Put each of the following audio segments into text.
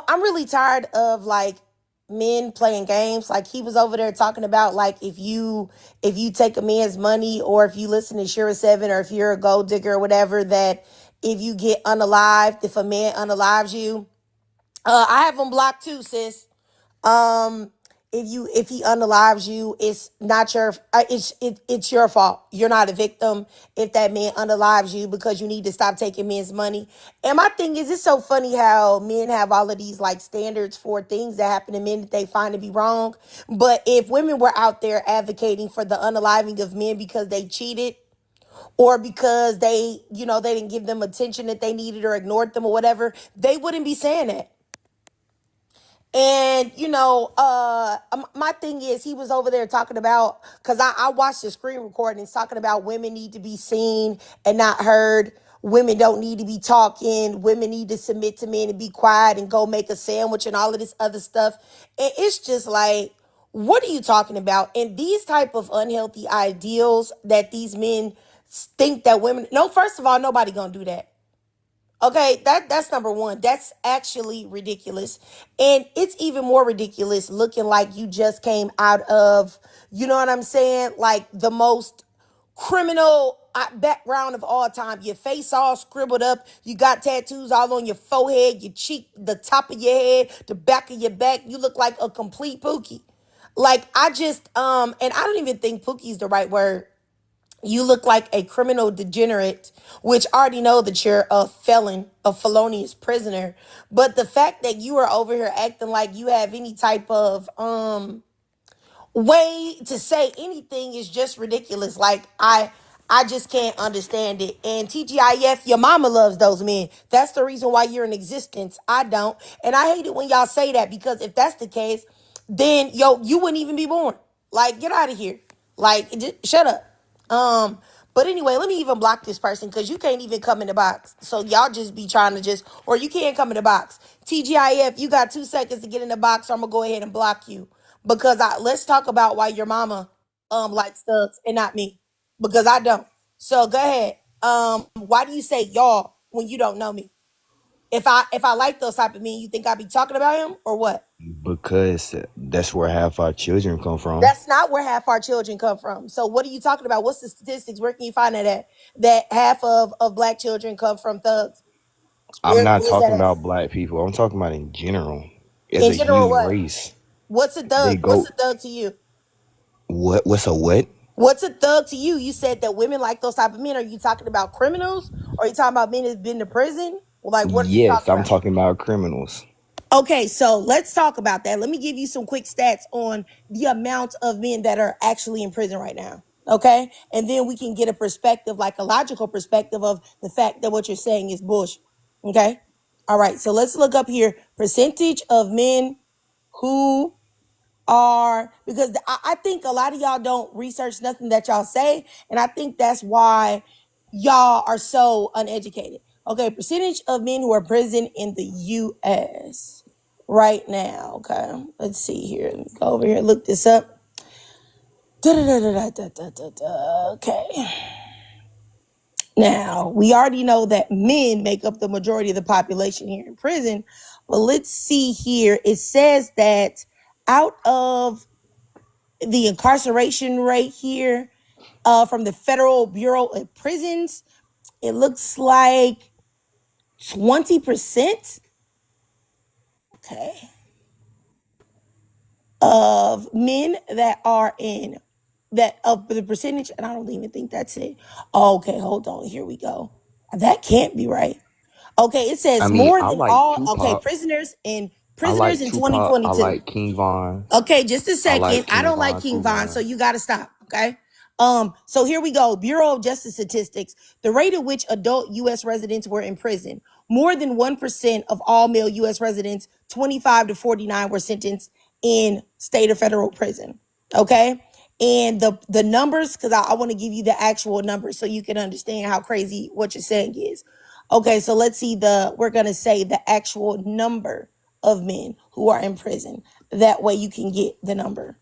I'm really tired of like men playing games. Like he was over there talking about like if you take a man's money or if you listen to Shira Seven or if you're a gold digger or whatever, that if you get unalived, if a man unalives you, I have them blocked too, sis. Um, if he unalives you, it's not your it's your fault. You're not a victim if that man unalives you because you need to stop taking men's money. And my thing is, it's so funny how men have all of these like standards for things that happen to men that they find to be wrong. But if women were out there advocating for the unaliving of men because they cheated or because they didn't give them attention that they needed or ignored them or whatever, they wouldn't be saying that. And my thing is, he was over there talking about, because I watched the screen recordings talking about women need to be seen and not heard. Women don't need to be talking. Women need to submit to men and be quiet and go make a sandwich and all of this other stuff. And it's just like, what are you talking about? And these type of unhealthy ideals that these men think that women, no, first of all, nobody gonna do that. Okay, that's number one. That's actually ridiculous. And it's even more ridiculous looking like you just came out of, you know what I'm saying? Like the most criminal background of all time. Your face all scribbled up. You got tattoos all on your forehead, your cheek, the top of your head, the back of your back. You look like a complete pookie. Like I just, and I don't even think pookie is the right word. You look like a criminal degenerate, which I already know that you're a felon, a felonious prisoner. But the fact that you are over here acting like you have any type of way to say anything is just ridiculous. Like I just can't understand it. And TGIF, your mama loves those men. That's the reason why you're in existence. I don't. And I hate it when y'all say that, because if that's the case, then you wouldn't even be born. Like, get out of here. Like, just shut up. But anyway, let me even block this person because you can't even come in the box. So y'all just be trying to or you can't come in the box. TGIF, you got 2 seconds to get in the box, so I'm gonna go ahead and block you. Because let's talk about why your mama likes thugs and not me. Because I don't. So go ahead. Why do you say y'all when you don't know me? If I like those type of men, you think I'd be talking about him or what? Because that's where half our children come from. That's not where half our children come from. So what are you talking about? What's the statistics? Where can you find that at? That half of black children come from thugs. I'm not Where's that talking at? about black people. I'm talking about in general. As In a general, human what? race, What's a they thug? What's go, a thug to you? what's a what? What's a thug to you? You said that women like those type of men. Are you talking about criminals? Or are you talking about men that's been to prison? Like, what are you Yes, talking I'm about? talking about criminals. Okay, so let's talk about that. Let me give you some quick stats on the amount of men that are actually in prison right now. Okay, and then we can get a perspective, like a logical perspective of the fact that what you're saying is bullshit. Okay, all right, so let's look up here percentage of men who are, because I think a lot of y'all don't research nothing that y'all say, and I think that's why y'all are so uneducated. Okay, percentage of men who are in prison in the U.S. right now. Okay, let's see here. Let me go over here, look this up. Da-da-da-da-da-da-da-da. Okay, now we already know that men make up the majority of the population here in prison, but let's see here. It says that out of the incarceration rate here from the Federal Bureau of Prisons, it looks like 20%, okay, of men that are in that of the percentage, and I don't even think that's it. Okay, hold on. Here we go. That can't be right. Okay, it I says mean, more I than like all. Okay, Tupac. I prisoners like in Tupac. I 2022. like King Von. Okay, just a I like second. I King don't like Von King Cool Von, so Man. you got to stop. Okay. So here we go. Bureau of Justice Statistics. The rate at which adult U.S. residents were in prison. More than 1% of all male U.S. residents, 25 to 49, were sentenced in state or federal prison. Okay. And the numbers, because I want to give you the actual numbers so you can understand how crazy what you're saying is. Okay, so let's see we're going to say the actual number of men who are in prison. That way you can get the number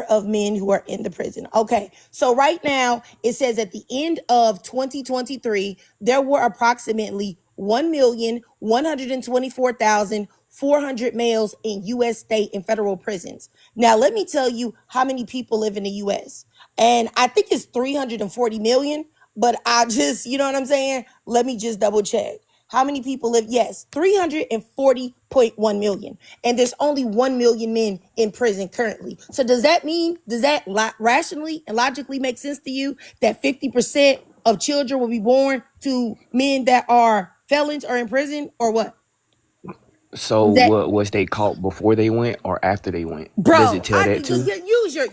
of men who are in the prison. Okay, so right now it says at the end of 2023, there were approximately 1,124,400 400 males in U.S. state and federal prisons. Now, let me tell you how many people live in the U.S. And I think it's 340 million, but I just, you know what I'm saying? Let me just double check. How many people live? Yes, 340.1 million. And there's only 1 million men in prison currently. So does that rationally and logically make sense to you that 50% of children will be born to men that are felons or in prison or what? So Is that what was they caught before they went or after they went? Does it Bro, tell that too?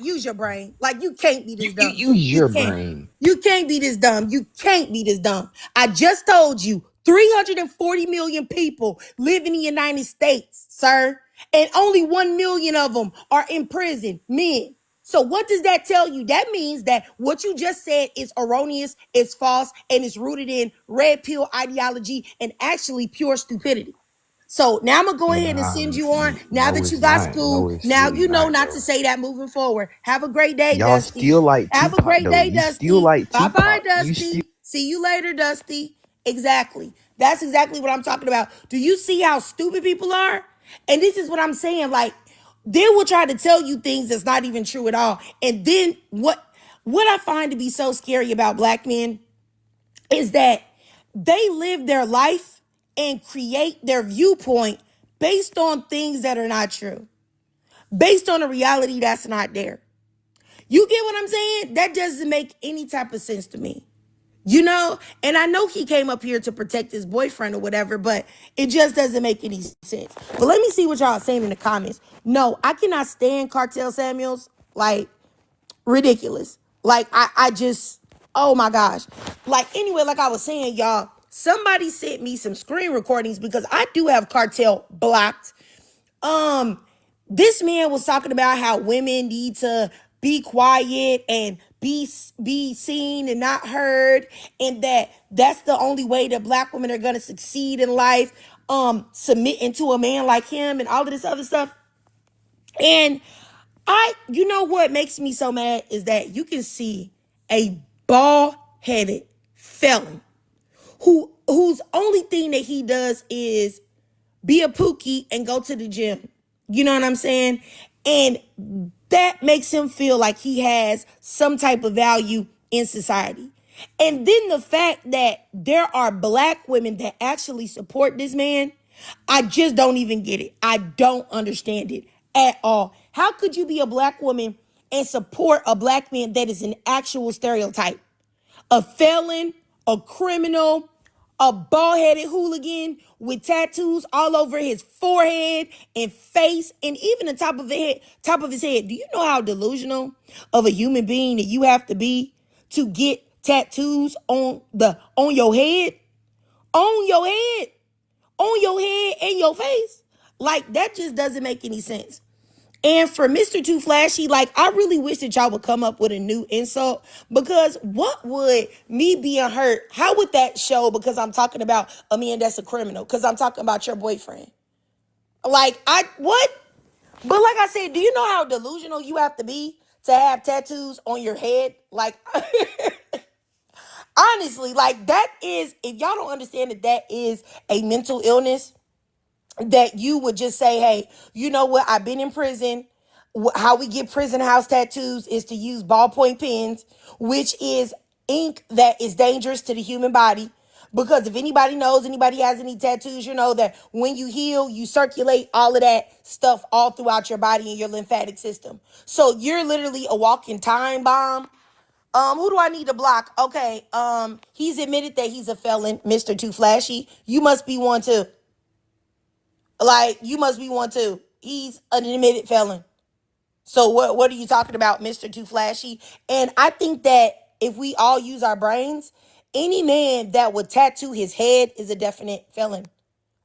use your brain. Like you can't be this You dumb. use You your can't. brain. You can't be this dumb. You can't be this dumb. I just told you 340 million people live in the United States, sir. And only 1 million of them are in prison, men. So what does that tell you? That means that what you just said is erroneous, it's false, and it's rooted in red pill ideology and actually pure stupidity. So now I'm gonna go ahead and send Nah, you on. Now no, that you it's got not. school, No, it's now really you know not, not bro. to say that moving forward. Have a great day, Y'all Dusty. still like Have a Tupac great though. day, You still Dusty. like Bye bye, Tupac. You still. Dusty. See you later, Dusty. Exactly. That's exactly what I'm talking about. Do you see how stupid people are? And this is what I'm saying. Like, they will try to tell you things that's not even true at all. And then what I find to be so scary about black men is that they live their life and create their viewpoint based on things that are not true, based on a reality that's not there. You get what I'm saying? That doesn't make any type of sense to me. You know, and I know he came up here to protect his boyfriend or whatever, but it just doesn't make any sense. But let me see what y'all are saying in the comments. No, I cannot stand Cartel Samuels. Like, ridiculous. Like, I just, oh my gosh. Like, anyway, like I was saying, y'all, somebody sent me some screen recordings because I do have Cartel blocked. Um, this man was talking about how women need to be quiet and be seen and not heard, and that's the only way that black women are gonna succeed in life. Submitting to a man like him and all of this other stuff. And you know what makes me so mad is that you can see a bald-headed felon whose only thing that he does is be a pookie and go to the gym. You know what I'm saying? And that makes him feel like he has some type of value in society. And then the fact that there are black women that actually support this man, I just don't even get it. I don't understand it at all. How could you be a black woman and support a black man that is an actual stereotype? A felon, a criminal, a bald-headed hooligan with tattoos all over his forehead and face and even the top of his head. Do you know how delusional of a human being that you have to be to get tattoos on your head? On your head, on your head and your face? Like, that just doesn't make any sense. And for Mr. Too Flashy, like, I really wish that y'all would come up with a new insult, because what would me being hurt, how would that show? Because I'm talking about a man that's a criminal, because I'm talking about your boyfriend. Like, what? But like I said, do you know how delusional you have to be to have tattoos on your head? Like, honestly, like, that is, if y'all don't understand that that is a mental illness, that you would just say, hey, you know what? I've been in prison. How we get prison house tattoos is to use ballpoint pens, which is ink that is dangerous to the human body. Because if anybody has any tattoos, you know that when you heal, you circulate all of that stuff all throughout your body and your lymphatic system. So you're literally a walking time bomb. Who do I need to block? Okay, he's admitted that he's a felon, Mr. Too Flashy. You must be one too. Like, you must be one too. He's an admitted felon. So what are you talking about, Mr. Too Flashy? And I think that if we all use our brains, any man that would tattoo his head is a definite felon.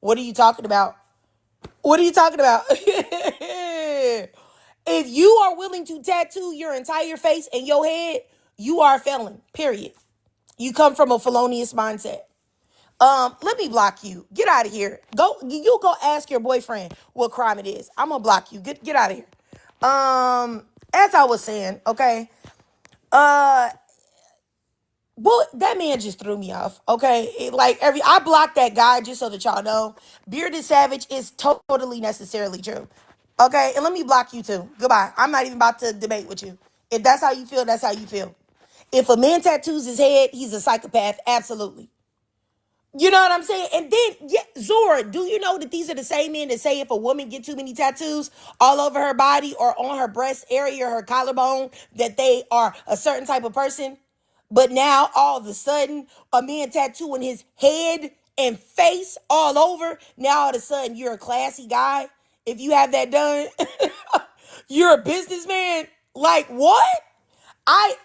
What are you talking about? What are you talking about? If you are willing to tattoo your entire face and your head, you are a felon, period. You come from a felonious mindset. Let me block you. Get out of here. You go ask your boyfriend what crime it is. I'm gonna block you. Get out of here. As I was saying, okay. Uh, Boy, that man just threw me off. Okay, like I blocked that guy just so that y'all know. Bearded Savage is totally necessarily true. Okay, and let me block you too. Goodbye. I'm not even about to debate with you. If that's how you feel, that's how you feel. If a man tattoos his head, he's a psychopath. Absolutely. You know what I'm saying? And then, yeah, Zora, do you know that these are the same men that say if a woman get too many tattoos all over her body or on her breast area or her collarbone, that they are a certain type of person? But now, all of a sudden, a man tattooing his head and face all over, now all of a sudden, you're a classy guy. If you have that done, you're a businessman. Like, what? I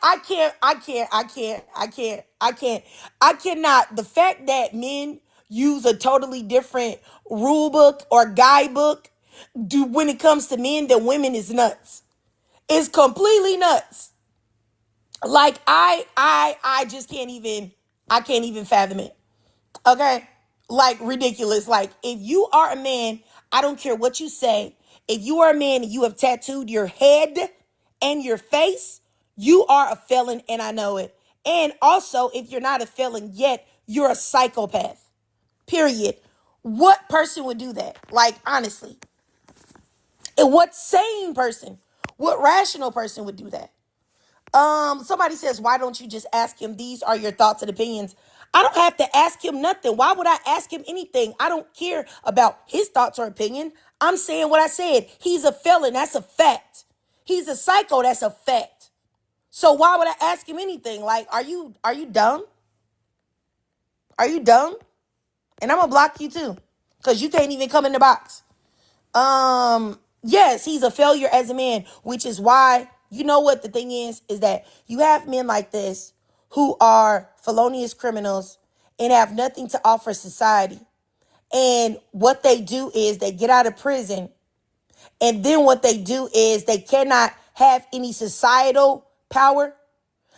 cannot. The fact that men use a totally different rule book or guidebook do when it comes to men than women is nuts. It's completely nuts. Like I just I can't even fathom it. Okay? Like ridiculous. Like if you are a man, I don't care what you say. If you are a man and you have tattooed your head and your face, you are a felon and I know it. And also, if you're not a felon yet, you're a psychopath. Period. What person would do that? Like honestly. And what sane person? What rational person would do that? Somebody says, why don't you just ask him? These are your thoughts and opinions. I don't have to ask him nothing. Why would I ask him anything? I don't care about his thoughts or opinion. I'm saying what I said. He's a felon. That's a fact. He's a psycho. That's a fact. So why would I ask him anything? Like, are you dumb? Are you dumb? And I'm gonna block you too. Because you can't even come in the box. Yes, he's a failure as a man, which is why, you know what the thing is that you have men like this who are felonious criminals and have nothing to offer society. And what they do is they get out of prison, and then what they do is they cannot have any societal power.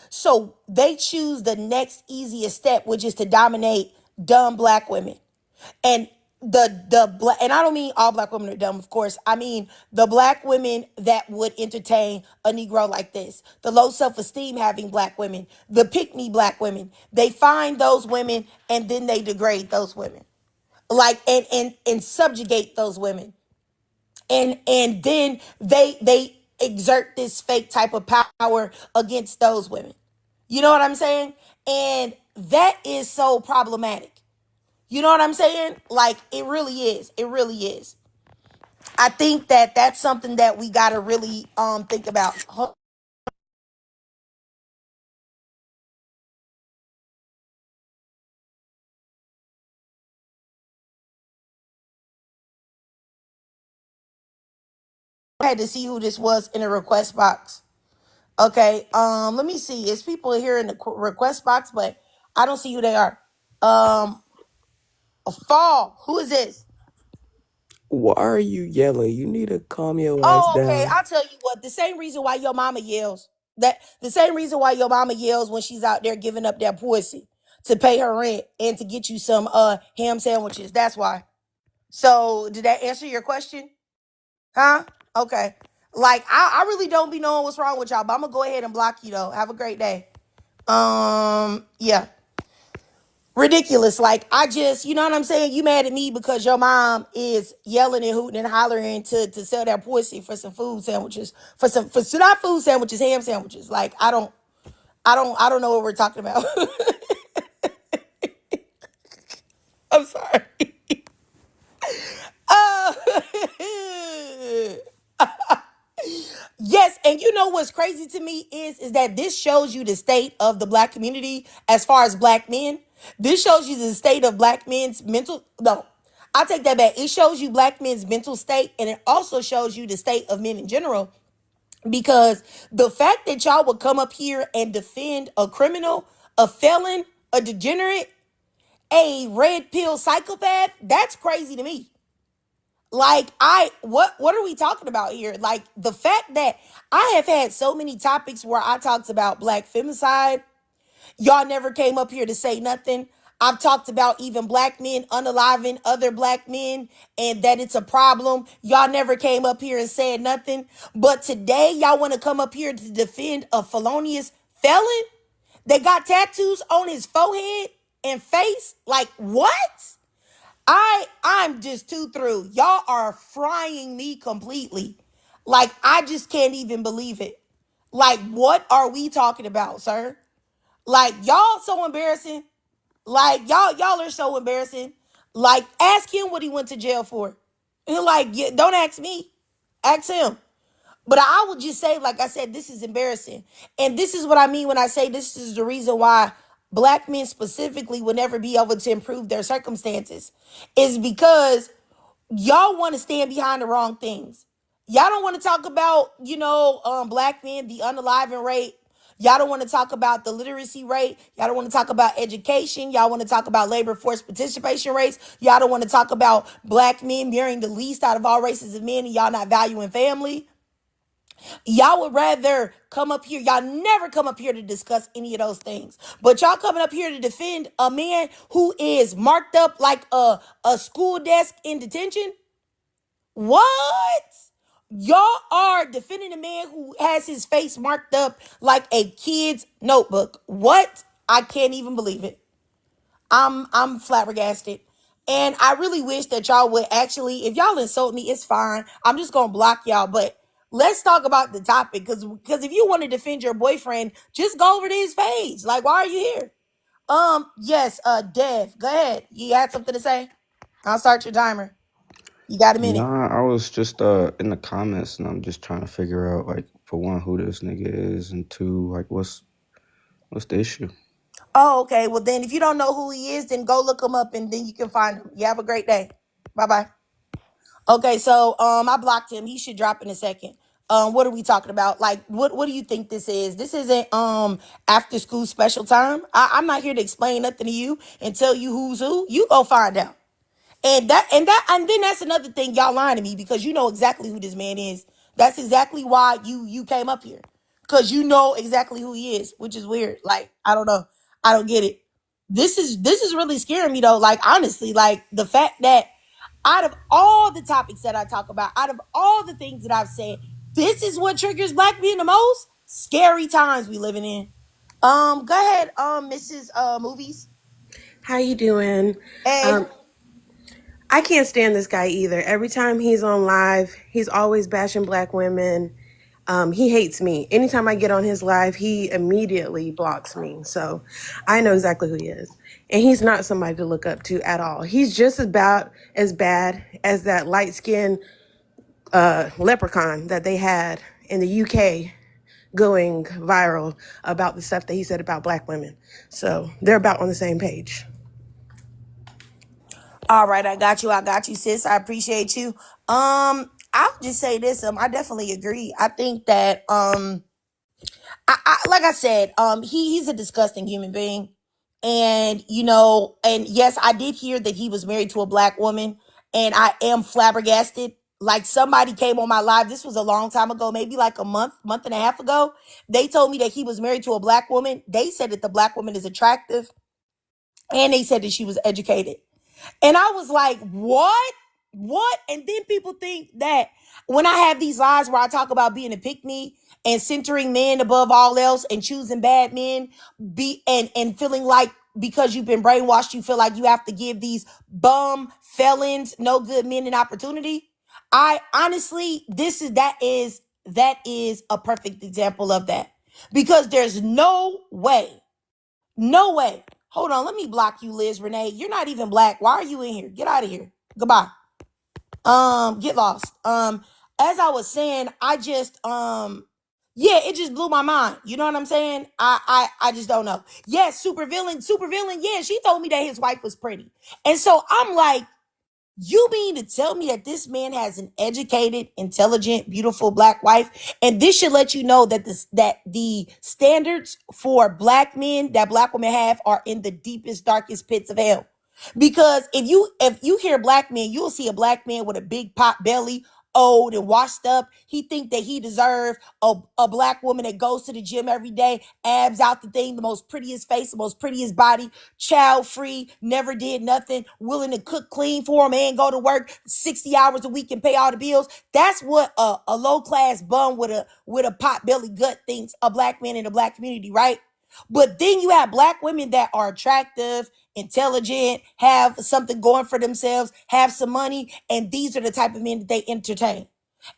So they choose the next easiest step, which is to dominate dumb black women. And the black, and I don't mean all black women are dumb, of course. I mean the black women that would entertain a Negro like this, the low self-esteem having black women, the pick-me black women. They find those women and then they degrade those women. Like and subjugate those women. And then they exert this fake type of power against those women. You know what I'm saying? And that is so problematic. You know what I'm saying? Like, it really is. It really is. I think that that's something that we got to really think about. I had to see who this was in the request box. Okay, let me see. It's people here in the request box, but I don't see who they are. Um, a fall. Who is this? Why are you yelling? You need to calm your ass Oh, okay. down. I'll tell you what. The same reason why your mama yells. That the same reason why your mama yells when she's out there giving up that pussy to pay her rent and to get you some ham sandwiches. That's why. So did that answer your question? Huh? Okay. Like I really don't be knowing what's wrong with y'all, but I'm gonna go ahead and block you though. Have a great day. Yeah. Ridiculous. Like I just, you know what I'm saying? You mad at me because your mom is yelling and hooting and hollering to sell that pussy for some food sandwiches, for not food sandwiches, ham sandwiches. Like I don't know what we're talking about. I'm sorry. Uh, yes, and you know what's crazy to me is that this shows you the state of the black community as far as black men. This shows you the state of black men's mental. No, I'll take that back. It shows you black men's mental state, and it also shows you the state of men in general. Because the fact that y'all would come up here and defend a criminal, a felon, a degenerate, a red pill psychopath, that's crazy to me. Like what are we talking about here? Like the fact that I have had so many topics where I talked about black femicide, y'all never came up here to say nothing. I've talked about even black men unaliving other black men and that it's a problem. Y'all never came up here and said nothing. But today y'all want to come up here to defend a felonious felon? They got tattoos on his forehead and face. Like what? I'm just too through. Y'all are frying me completely. Like I just can't even believe it. Like what are we talking about, sir? Like y'all so embarrassing. Like y'all are so embarrassing. Like ask him what he went to jail for. And like yeah, don't ask me. Ask him. But I would just say, like I said, this is embarrassing. And this is what I mean when I say this is the reason why black men specifically would never be able to improve their circumstances. Is because y'all want to stand behind the wrong things. Y'all don't want to talk about, black men, the unaliving rate. Y'all don't want to talk about the literacy rate. Y'all don't want to talk about education. Y'all want to talk about labor force participation rates. Y'all don't want to talk about black men marrying the least out of all races of men and y'all not valuing family. Y'all would rather come up here. Y'all never come up here to discuss any of those things. But y'all coming up here to defend a man who is marked up like a school desk in detention? What? Y'all are defending a man who has his face marked up like a kid's notebook. What? I can't even believe it. I'm flabbergasted. And I really wish that y'all would actually, if y'all insult me, it's fine. I'm just gonna block y'all. But let's talk about the topic. Because if you want to defend your boyfriend, just go over to his page. Like, why are you here? Yes, Dev, go ahead. You had something to say? I'll start your timer. You got a minute. Nah, I was just in the comments, and I'm just trying to figure out, like, for one, who this nigga is, and two, like, what's the issue? Oh, okay. Well, then if you don't know who he is, then go look him up and then you can find him. You have a great day. Bye-bye. Okay, so I blocked him. He should drop in a second. What are we talking about? Like, what do you think this is? This isn't after school special time. I'm not here to explain nothing to you and tell you who's who. You go find out. And then that's another thing, y'all lying to me because you know exactly who this man is. That's exactly why you came up here. Because you know exactly who he is, which is weird. Like, I don't know. I don't get it. This is really scaring me though. Like, honestly, like the fact that out of all the topics that I talk about, out of all the things that I've said, this is what triggers black men the most. Scary times we living in. Go ahead, Mrs. Movies. How you doing? Hey. Um, I can't stand this guy either. Every time he's on live, he's always bashing black women. He hates me. Anytime I get on his live, he immediately blocks me. So I know exactly who he is. And he's not somebody to look up to at all. He's just about as bad as that light-skinned leprechaun that they had in the UK going viral about the stuff that he said about black women. So they're about on the same page. All right, I got you. I got you, sis. I appreciate you. I'll just say this. I definitely agree. I think that I like I said, he's a disgusting human being. And and yes, I did hear that he was married to a black woman, and I am flabbergasted. Like somebody came on my live. This was a long time ago, maybe like a month and a half ago. They told me that he was married to a black woman. They said that the black woman is attractive, and they said that she was educated. And I was like, what? What? And then people think that when I have these lives where I talk about being a pick me and centering men above all else and choosing bad men, and feeling like because you've been brainwashed, you feel like you have to give these bum felons, no good men an opportunity. I honestly, that is a perfect example of that. Because there's no way. Hold on, let me block you, Liz Renee. You're not even black. Why are you in here? Get out of here. Goodbye. Get lost. As I was saying, I just yeah, it just blew my mind. You know what I'm saying? I just don't know. Yes, super villain. Yeah, she told me that his wife was pretty. And so I'm like, you mean to tell me that this man has an educated, intelligent, beautiful black wife? And this should let you know that the standards for black men that black women have are in the deepest, darkest pits of hell. Because if you hear black men, you'll see a black man with a big pot belly, old and washed up. He think that he deserve a black woman that goes to the gym every day, abs out the thing, the most prettiest face, the most prettiest body, child free, never did nothing, willing to cook clean for him and go to work 60 hours a week and pay all the bills. That's what a low class bum with a pot belly gut thinks a black man in the black community, right? But then you have black women that are attractive, intelligent, have something going for themselves, have some money, and these are the type of men that they entertain.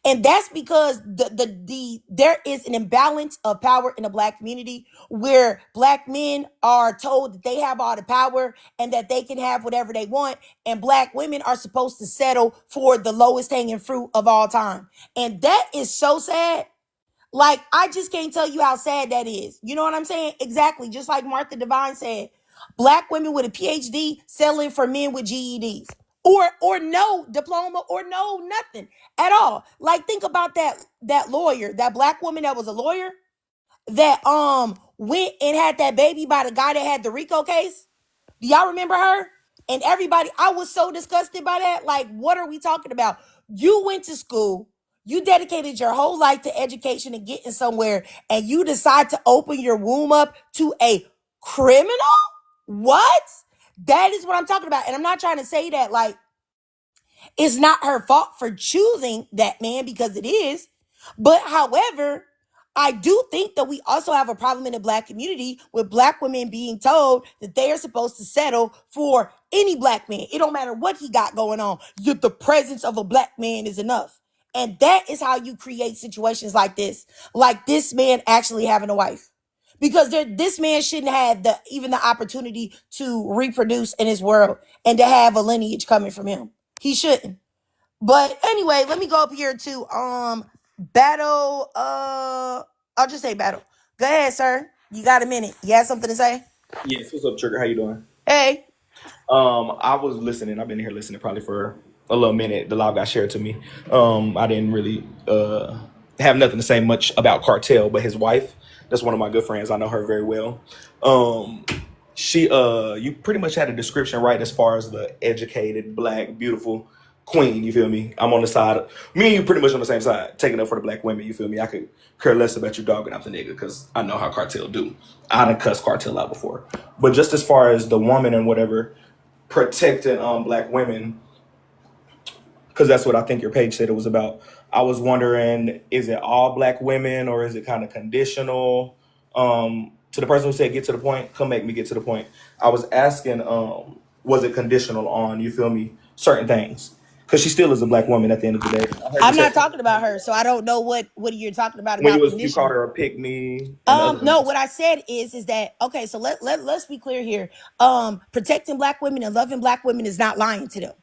And that's because there is an imbalance of power in the black community where black men are told that they have all the power and that they can have whatever they want, and black women are supposed to settle for the lowest hanging fruit of all time. And that is so sad. Like, I just can't tell you how sad that is. You know what I'm saying? Exactly. Just like Martha Devine said, black women with a PhD selling for men with GEDs or no diploma or no nothing at all. Like, think about that lawyer, that black woman that was a lawyer that went and had that baby by the guy that had the RICO case. Do y'all remember her? And everybody, I was so disgusted by that. Like, what are we talking about? You went to school, you dedicated your whole life to education and getting somewhere, and you decide to open your womb up to a criminal? What? That is what I'm talking about. And I'm not trying to say that like it's not her fault for choosing that man, because it is. But however, I do think that we also have a problem in the black community with black women being told that they are supposed to settle for any black man. It don't matter what he got going on. The presence of a black man is enough. And that is how you create situations like this man actually having a wife. Because this man shouldn't have even the opportunity to reproduce in his world and to have a lineage coming from him. He shouldn't. But anyway, let me go up here to Battle. I'll just say Battle. Go ahead, sir. You got a minute. You have something to say? Yes, what's up, Trigger? How you doing? Hey. I was listening. I've been here listening probably for a little minute. The live got shared to me. I didn't really have nothing to say much about Cartel, but his wife, that's one of my good friends. I know her very well. She you pretty much had a description right as far as the educated, black, beautiful queen, you feel me? I'm on the side of me and you pretty much on the same side, taking up for the black women, you feel me? I could care less about you dogging out the nigga because I know how Cartel do. I done cussed Cartel out before. But just as far as the woman and whatever, protecting black women, because that's what I think your page said it was about. I was wondering, is it all black women or is it kind of conditional? To the person who said get to the point, come make me get to the point. I was asking, was it conditional on, you feel me, certain things? Because she still is a black woman at the end of the day. I heard you I'm say not talking about her, so I don't know what you're talking about when you called conditional. her a pick me and other No, things. what I said is that okay, so let's be clear here. Protecting black women and loving black women is not lying to them.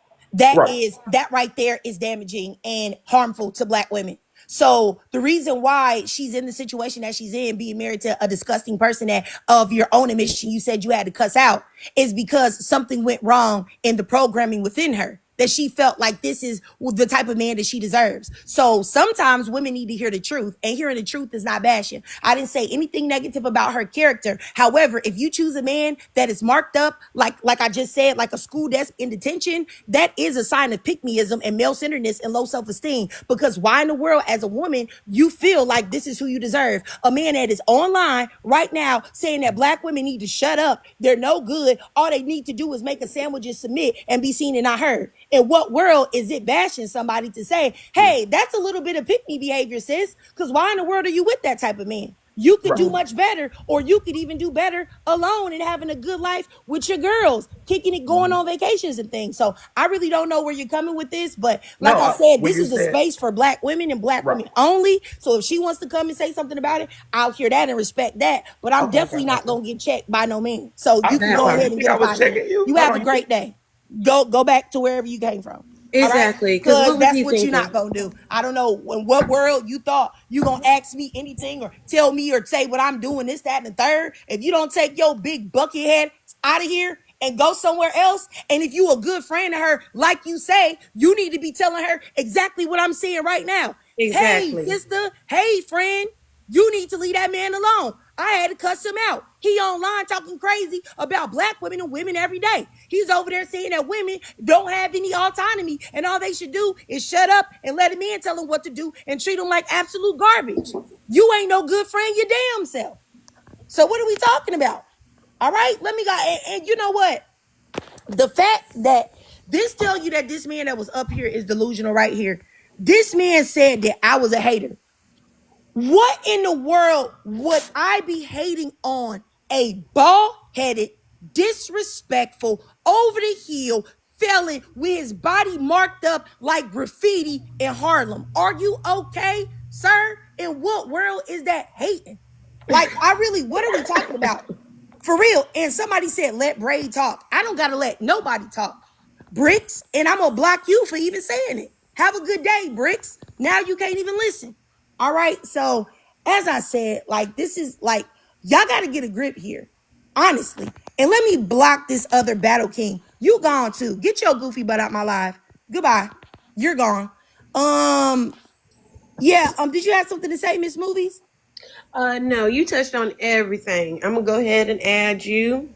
Right. That right there is damaging and harmful to black women. So the reason why she's in the situation that she's in, being married to a disgusting person that of your own admission you said you had to cuss out, is because something went wrong in the programming within her. That she felt like this is the type of man that she deserves. So sometimes women need to hear the truth, and hearing the truth is not bashing. I didn't say anything negative about her character. However, if you choose a man that is marked up, like I just said, like a school desk in detention, that is a sign of pick-meism and male-centeredness and low self-esteem. Because why in the world, as a woman, you feel like this is who you deserve? A man that is online right now saying that black women need to shut up, they're no good, all they need to do is make a sandwich and submit and be seen and not heard. In what world is it bashing somebody to say, hey, that's a little bit of pick-me behavior, sis? Because why in the world are you with that type of man? You could do Right. much better, or you could even do better alone and having a good life with your girls, kicking it, going on vacations and things. So I really don't know where you're coming with this, but No, like I said, when this you is a said space for black women and black right. women only. So if she wants to come and say something about it, I'll hear that and respect that. But I'm Okay, okay, definitely not okay. gonna get checked by no man. So I you can hold go on. You ahead and think get I up was out of here. checking you? You Hold have a on. You think great day. Go back to wherever you came from. All right, Exactly. Because because what was that's he what you're not thinking? gonna do. I don't know in what world you thought you gonna ask me anything or tell me or say what I'm doing, this, that, and the third. If you don't take your big bucket head out of here and go somewhere else, and if you a good friend to her, like you say, you need to be telling her exactly what I'm saying right now. Hey, Exactly. sister. Hey, friend. You need to leave that man alone. I had to cuss him out. He online talking crazy about black women and women every day. He's over there saying that women don't have any autonomy and all they should do is shut up and let a man tell them what to do and treat them like absolute garbage. You ain't no good friend your damn self. So what are we talking about? All right, let me go. And you know what? The fact that this tell you that this man that was up here is delusional right here. This man said that I was a hater. What in the world would I be hating on a bald-headed, disrespectful, over the heel felon with his body marked up like graffiti in Harlem. Are you okay, sir? In what world is that hating? Like, what are we talking about? For real. And somebody said, let Braid talk. I don't got to let nobody talk. Bricks, and I'm going to block you for even saying it. Have a good day, Bricks. Now you can't even listen. All right. So, as I said, like, this is like, y'all got to get a grip here. Honestly. And let me block this other Battle King. You gone too. Get your goofy butt out my live. Goodbye. You're gone. Did you have something to say, Miss Movies? No, you touched on everything. I'm gonna go ahead and add you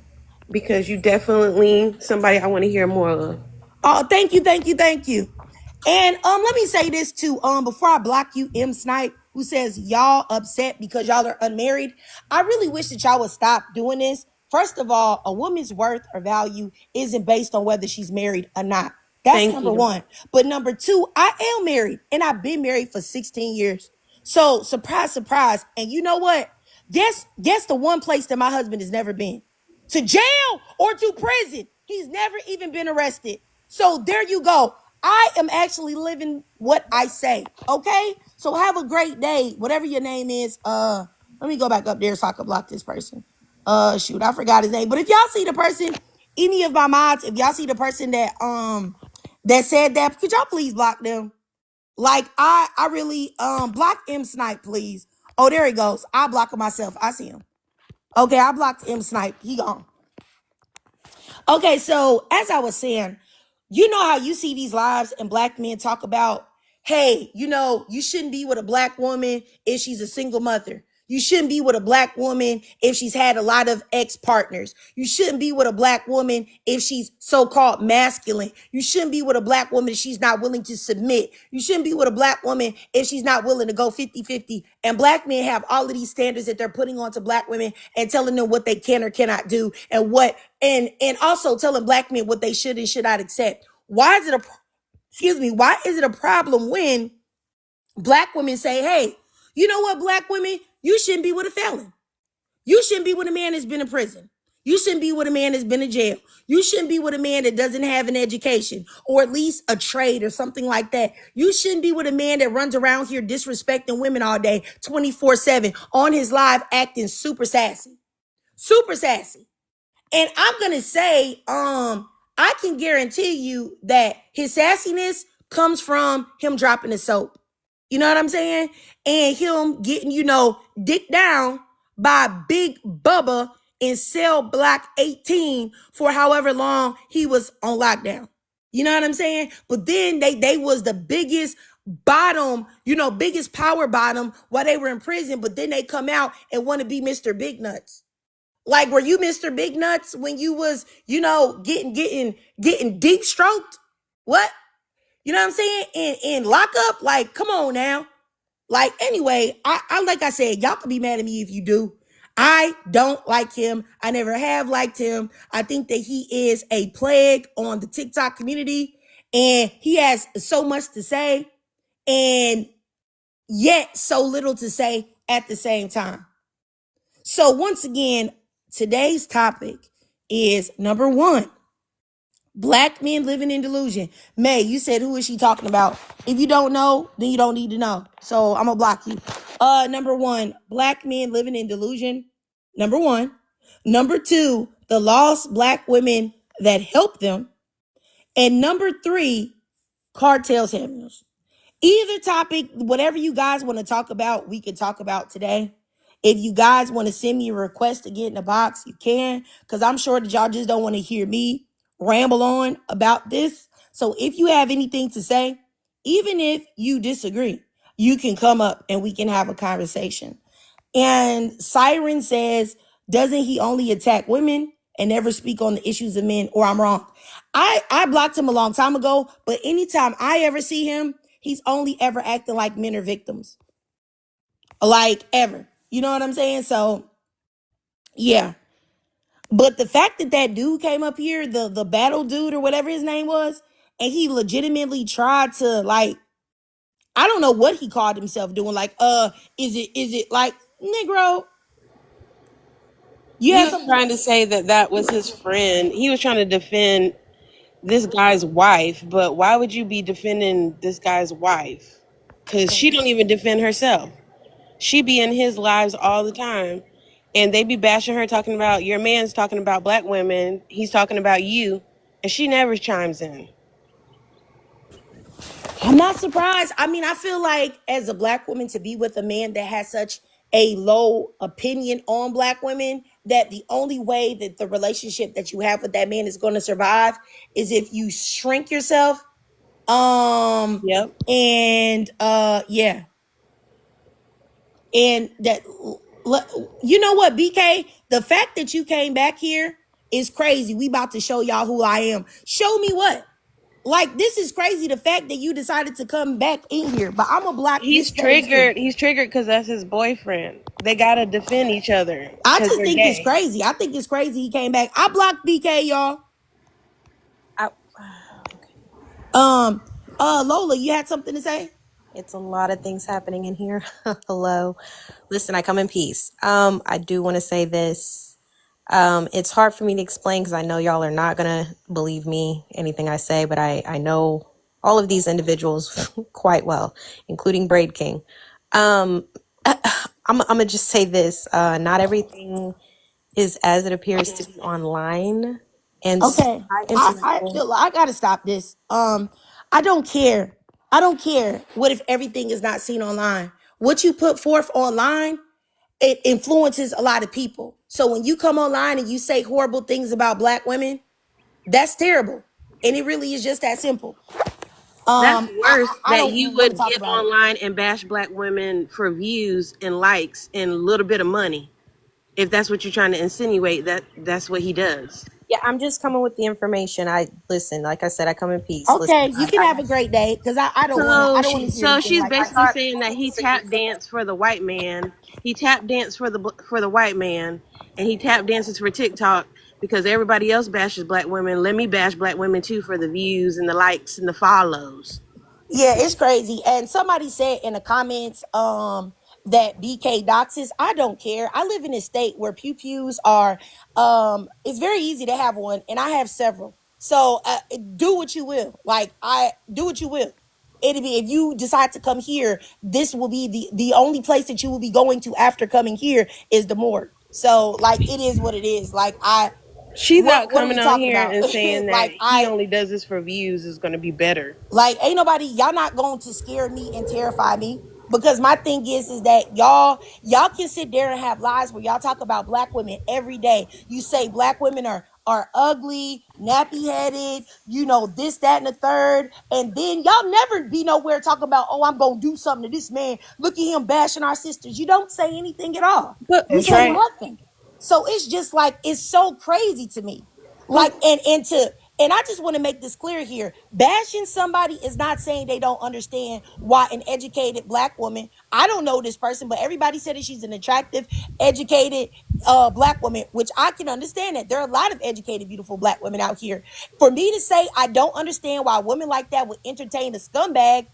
because you definitely somebody I want to hear more of. Oh, thank you. And let me say this too. Before I block you, M Snipe, who says y'all upset because y'all are unmarried. I really wish that y'all would stop doing this. First of all, a woman's worth or value isn't based on whether she's married or not. That's Thank number you. one. But number two, I am married and I've been married for 16 years. So surprise, surprise. And you know what? Guess the one place that my husband has never been. To jail or to prison. He's never even been arrested. So there you go. I am actually living what I say. Okay? So have a great day. Whatever your name is. Let me go back up there so I can block this person. Shoot, I forgot his name. But if y'all see the person, any of my mods, if y'all see the person that said that, could y'all please block them? Like I really block M Snipe, please. Oh, there he goes. I block him myself. I see him. Okay, I blocked M Snipe. He gone. Okay, so as I was saying, you know how you see these lives and black men talk about, hey, you shouldn't be with a black woman if she's a single mother. You shouldn't be with a black woman if she's had a lot of ex-partners. You shouldn't be with a black woman if she's so-called masculine. You shouldn't be with a black woman if she's not willing to submit. You shouldn't be with a black woman if she's not willing to go 50-50. And black men have all of these standards that they're putting onto black women and telling them what they can or cannot do and and also telling black men what they should and should not accept. Why is it a problem when black women say, hey, you know what, black women, you shouldn't be with a felon. You shouldn't be with a man that's been in prison. You shouldn't be with a man that's been in jail. You shouldn't be with a man that doesn't have an education or at least a trade or something like that. You shouldn't be with a man that runs around here disrespecting women all day, 24/7, on his live acting super sassy. Super sassy. And I'm going to say, I can guarantee you that his sassiness comes from him dropping the soap. You know what I'm saying? And him getting, dick down by Big Bubba in Cell Block 18 for however long he was on lockdown. You know what I'm saying? But then they was the biggest bottom, biggest power bottom while they were in prison. But then they come out and want to be Mr. Big Nuts. Like, were you Mr. Big Nuts when you was, getting deep stroked? What? You know what I'm saying? In lockup? Like, come on now. Like, anyway, I like I said, y'all can be mad at me if you do. I don't like him. I never have liked him. I think that he is a plague on the TikTok community. And he has so much to say. And yet so little to say at the same time. So once again, today's topic is number one, black men living in delusion. May, you said, who is she talking about? If you don't know, then you don't need to know. So I'm gonna block you. Number one, black men living in delusion. Number one. Number two, the lost black women that help them. And number three, cartels handlers. Either topic, whatever you guys want to talk about, we can talk about today. If you guys want to send me a request to get in the box, you can, because I'm sure that y'all just don't want to hear me ramble on about this. So if you have anything to say, even if you disagree, you can come up and we can have a conversation. And Siren says, doesn't he only attack women and never speak on the issues of men? Or I'm wrong. I blocked him a long time ago, but anytime I ever see him, he's only ever acting like men are victims. Like, ever. You know what I'm saying? So, yeah. But the fact that dude came up here, the battle dude or whatever his name was, and he legitimately tried to, like, I don't know what he called himself doing. Like, is it like, Negro? You He had was something. trying to say that that was his friend. He was trying to defend this guy's wife, but why would you be defending this guy's wife? Because she don't even defend herself. She be in his lives all the time, and they be bashing her, talking about your man's talking about black women. He's talking about you, and she never chimes in. I'm not surprised. I mean, I feel like as a black woman to be with a man that has such a low opinion on black women, that the only way that the relationship that you have with that man is going to survive is if you shrink yourself. Yep. And yeah. And that, you know what, BK? The fact that you came back here is crazy. We about to show y'all who I am. Show me what? Like, this is crazy. The fact that you decided to come back in here, but I'm gonna block He's this page too. triggered. He's triggered because that's his boyfriend. They gotta defend each other I because just they're think it's gay. crazy. I think it's crazy he came back. I blocked BK, y'all. I, Um, Lola, you had something to say? it's a lot of things happening in here. Hello. Listen, I come in peace. I do want to say this. It's hard for me to explain because I know y'all are not gonna believe me, anything I say, but I know all of these individuals quite well, including Braid King. Um, I'm gonna just say this. Not everything is as it appears to be online. And Okay. I I implemented. feel I gotta stop this. I don't care. I don't care what if everything is not seen online. What you put forth online, it influences a lot of people. So when you come online and you say horrible things about black women, that's terrible. And it really is just that simple. That's I, worse I that don't you want to would talk get about it. online and bash black women for views and likes and a little bit of money. If that's what you're trying to insinuate, that's what he does. Yeah, I'm just coming with the information. I listen, like I said, I come in peace. Listen, Okay, you can have a great day because I don't want to hear So anything she's like I this. basically thought saying that he tap danced for the white man. He tap danced for the white man, and he tap dances for TikTok because everybody else bashes black women. Let me bash black women too for the views and the likes and the follows. Yeah, it's crazy. And somebody said in the comments, that BK doxes. I don't care. I live in a state where pew pews are, it's very easy to have one, and I have several. So do what you will. Like, I do what you will. It'll be, if you decide to come here, this will be the only place that you will be going to after coming here is the morgue. So like, it is what it is. Like, She thought what are we coming on talking here about? and saying that Like, he only does this for views is going to be better. like, ain't nobody, y'all not going to scare me and terrify me. Because my thing is that y'all can sit there and have lies where y'all talk about black women every day. You say black women are ugly, nappy headed, you know, this, that, and the third. And then y'all never be nowhere talking about, oh, I'm gonna do something to this man. Look at him bashing our sisters. You don't say anything at all. but You That's say right. nothing. So it's just like, it's so crazy to me. but Like, and I just want to make this clear here. Bashing somebody is not saying they don't understand why an educated black woman, I don't know this person, but everybody said that she's an attractive, educated black woman, which I can understand that. There are a lot of educated, beautiful black women out here. For me to say I don't understand why women like that would entertain a scumbag,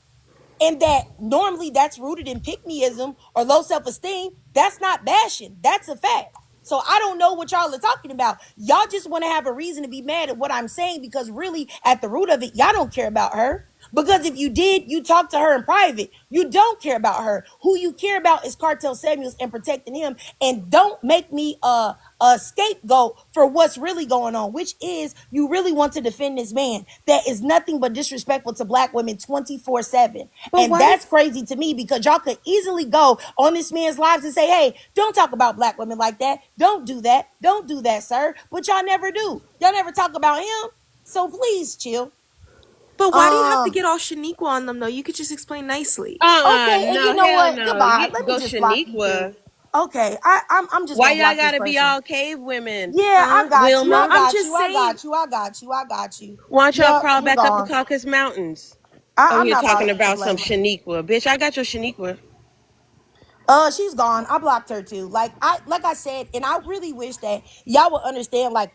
and that normally that's rooted in pick meism or low self-esteem, that's not bashing. That's a fact. So I don't know what y'all are talking about. Y'all just want to have a reason to be mad at what I'm saying, because really at the root of it, y'all don't care about her. Because if you did, you talk to her in private. You don't care about her. Who you care about is Cartel Samuels and protecting him. And don't make me a scapegoat for what's really going on, which is you really want to defend this man that is nothing but disrespectful to black women 24/7. but And why do that's crazy to me, because y'all could easily go on this man's lives and say, hey, don't talk about black women like that. Don't do that. Don't do that, sir. But y'all never do. Y'all never talk about him. So please chill. but why do you have to Um, get all Shaniqua on them though? You could just explain nicely. okay, and you No, know hell what? no. Goodbye. You Let me go just block you too. Shaniqua. Okay, I'm just Why gonna y'all block this gotta be person. all cave women? Yeah, I Huh? got you. No, I Wilma? I'm got just you. I saying. got you. I got you. I got you. Why don't y'all Yep, crawl he back up the gone. Caucasus Mountains? I'm Over here not talking about to about play some with her. Shaniqua. Bitch, I got your Shaniqua. She's gone. I blocked her too. Like I said, and I really wish that y'all would understand. Like,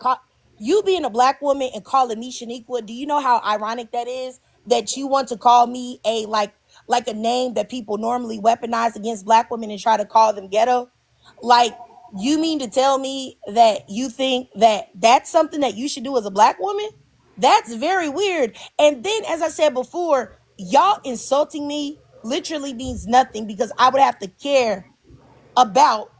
you being a black woman and calling me Shaniqua. Do you know how ironic that is? That you want to call me a like a name that people normally weaponize against black women and try to call them ghetto. Like, You mean to tell me that you think that that's something that you should do as a black woman? That's very weird. And then, as I said before, y'all insulting me literally means nothing because I would have to care about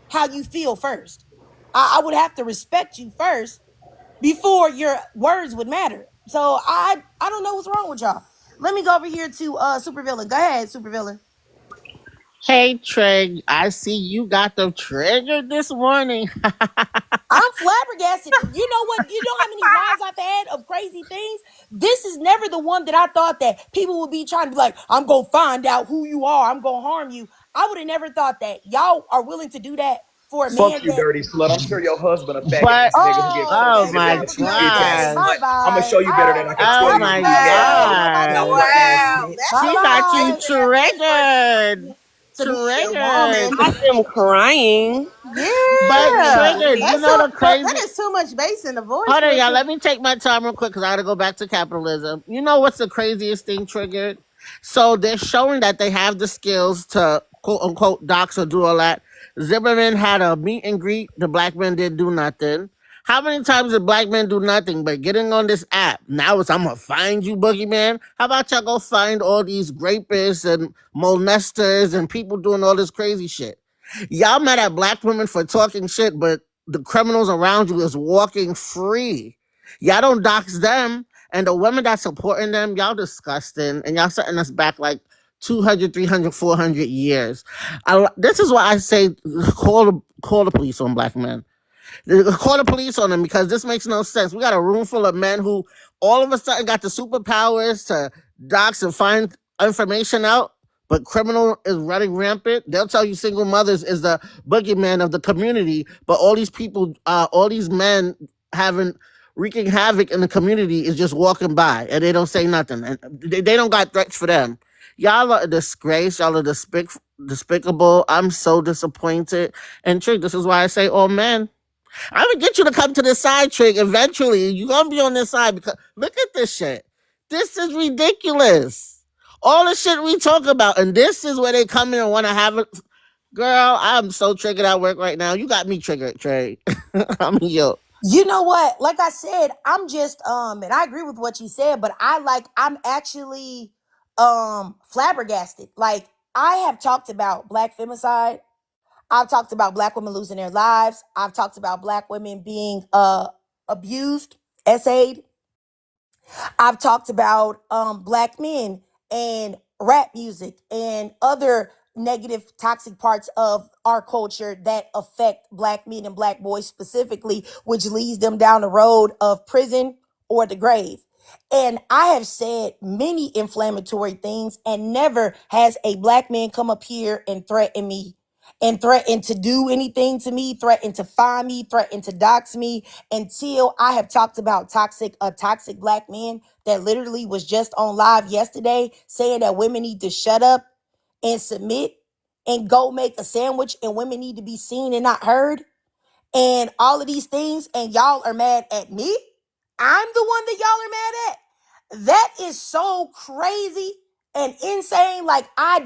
how you feel first. I would have to respect you first before your words would matter. So I don't know what's wrong with y'all. Let me go over here to Supervillain. Go ahead, Supervillain. Hey Trey, I see you got them triggered this morning. I'm flabbergasted. You know what? You know how many lives I've had of crazy things? This is never the one that I thought that people would be trying to be like, I'm going to find out who you are. I'm going to harm you. I would have never thought that. Y'all are willing to do that for a Fuck man you, that. dirty slut. I'm sure your husband a faggot But ass nigga who get Oh, fucked oh in the baby, my bed that, with you that, bitch ass okay, god. bye slut. I'm gonna bye. show you better than I can Oh tell you my who you now, Okay, bye god. young ass bye. Wow, bitch. that's Bye She what got you bye. triggered. To be the woman. Triggered. I am crying. But Yeah, triggered, you that's know so. the That crazy. is too much bass in the voice Hold on, for it y'all. to. Let me take my time real quick because I gotta go back to capitalism. You know what's the craziest thing triggered? So they're showing that they have the skills to quote unquote dox or do all that. Zimmerman had a meet and greet. The black men didn't do nothing. How many times did black men do nothing but getting on this app? Now it's I'm gonna find you, boogeyman. How about y'all go find all these rapists and molesters and people doing all this crazy shit? Y'all mad at black women for talking shit, but the criminals around you is walking free. Y'all don't dox them. And the women that's supporting them, y'all disgusting. And y'all setting us back like 200, 300, 400 years. This is why I say call the police on black men. Call the police on them because this makes no sense. We got a room full of men who all of a sudden got the superpowers to dox and find information out, but criminal is running rampant. They'll tell you single mothers is the boogeyman of the community, but all these people, all these men having wreaking havoc in the community is just walking by and they don't say nothing. And they don't got threats for them. Y'all are a disgrace. Y'all are despicable. I'm so disappointed. And Trick, this is why I say all men. I'm gonna get you to come to the side, Trick. Eventually, you're gonna be on this side because look at this shit. This is ridiculous. All the shit we talk about, and this is where they come in and want to have it. Girl, I'm so triggered at work right now. You got me triggered, Trey. I'm yo. You know what? Like I said, I'm just and I agree with what you said, but I'm actually flabbergasted. Like I have talked about black femicide. I've talked about black women losing their lives. I've talked about black women being abused, essayed. I've talked about black men and rap music and other negative, toxic parts of our culture that affect black men and black boys specifically, which leads them down the road of prison or the grave. And I have said many inflammatory things, and never has a black man come up here and threaten me and threaten to do anything to me, threaten to find me, threaten to dox me until I have talked about a toxic black man that literally was just on live yesterday saying that women need to shut up and submit and go make a sandwich and women need to be seen and not heard and all of these things, and y'all are mad at me. I'm the one that y'all are mad at. That is so crazy and insane. Like I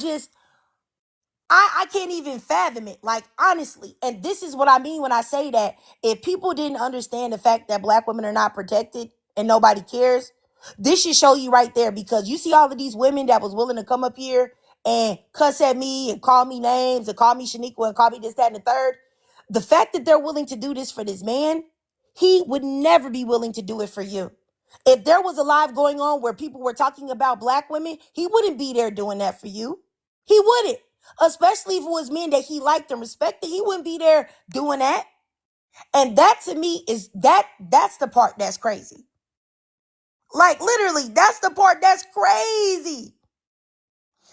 can't even fathom it, like honestly. And this is what I mean when I say that if people didn't understand the fact that black women are not protected and nobody cares, this should show you right there, because you see all of these women that was willing to come up here and cuss at me and call me names and call me Shaniqua and call me this, that, and the third. The fact that they're willing to do this for this man, he would never be willing to do it for you. If there was a live going on where people were talking about black women, he wouldn't be there doing that for you. He wouldn't. Especially if it was men that he liked and respected, he wouldn't be there doing that. And that to me is that's the part that's crazy. Like literally, that's the part that's crazy.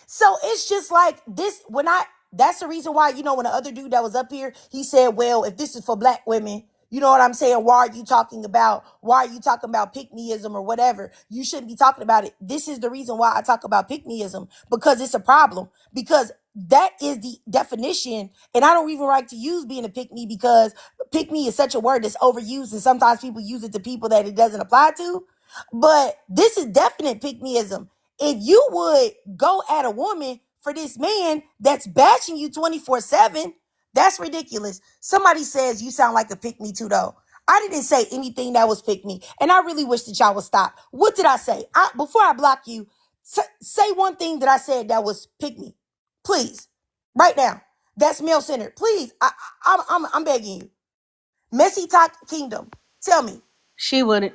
So it's just like this that's the reason why, when the other dude that was up here, he said, well, if this is for black women, you know what I'm saying? Why are you talking about pick-me-ism or whatever? You shouldn't be talking about it. This is the reason why I talk about pick-me-ism, because it's a problem. Because that is the definition. And I don't even like to use being a pick-me, because pick-me is such a word that's overused. And sometimes people use it to people that it doesn't apply to. But this is definite pick-me-ism. If you would go at a woman for this man that's bashing you 24/7, That's ridiculous. Somebody says you sound like a pick me too, though. I didn't say anything that was pick me, and I really wish that y'all would stop. What did I say? Before I block you, say one thing that I said that was pick me, please, right now. That's male centered. Please, I'm begging you. Messy Talk Kingdom, tell me.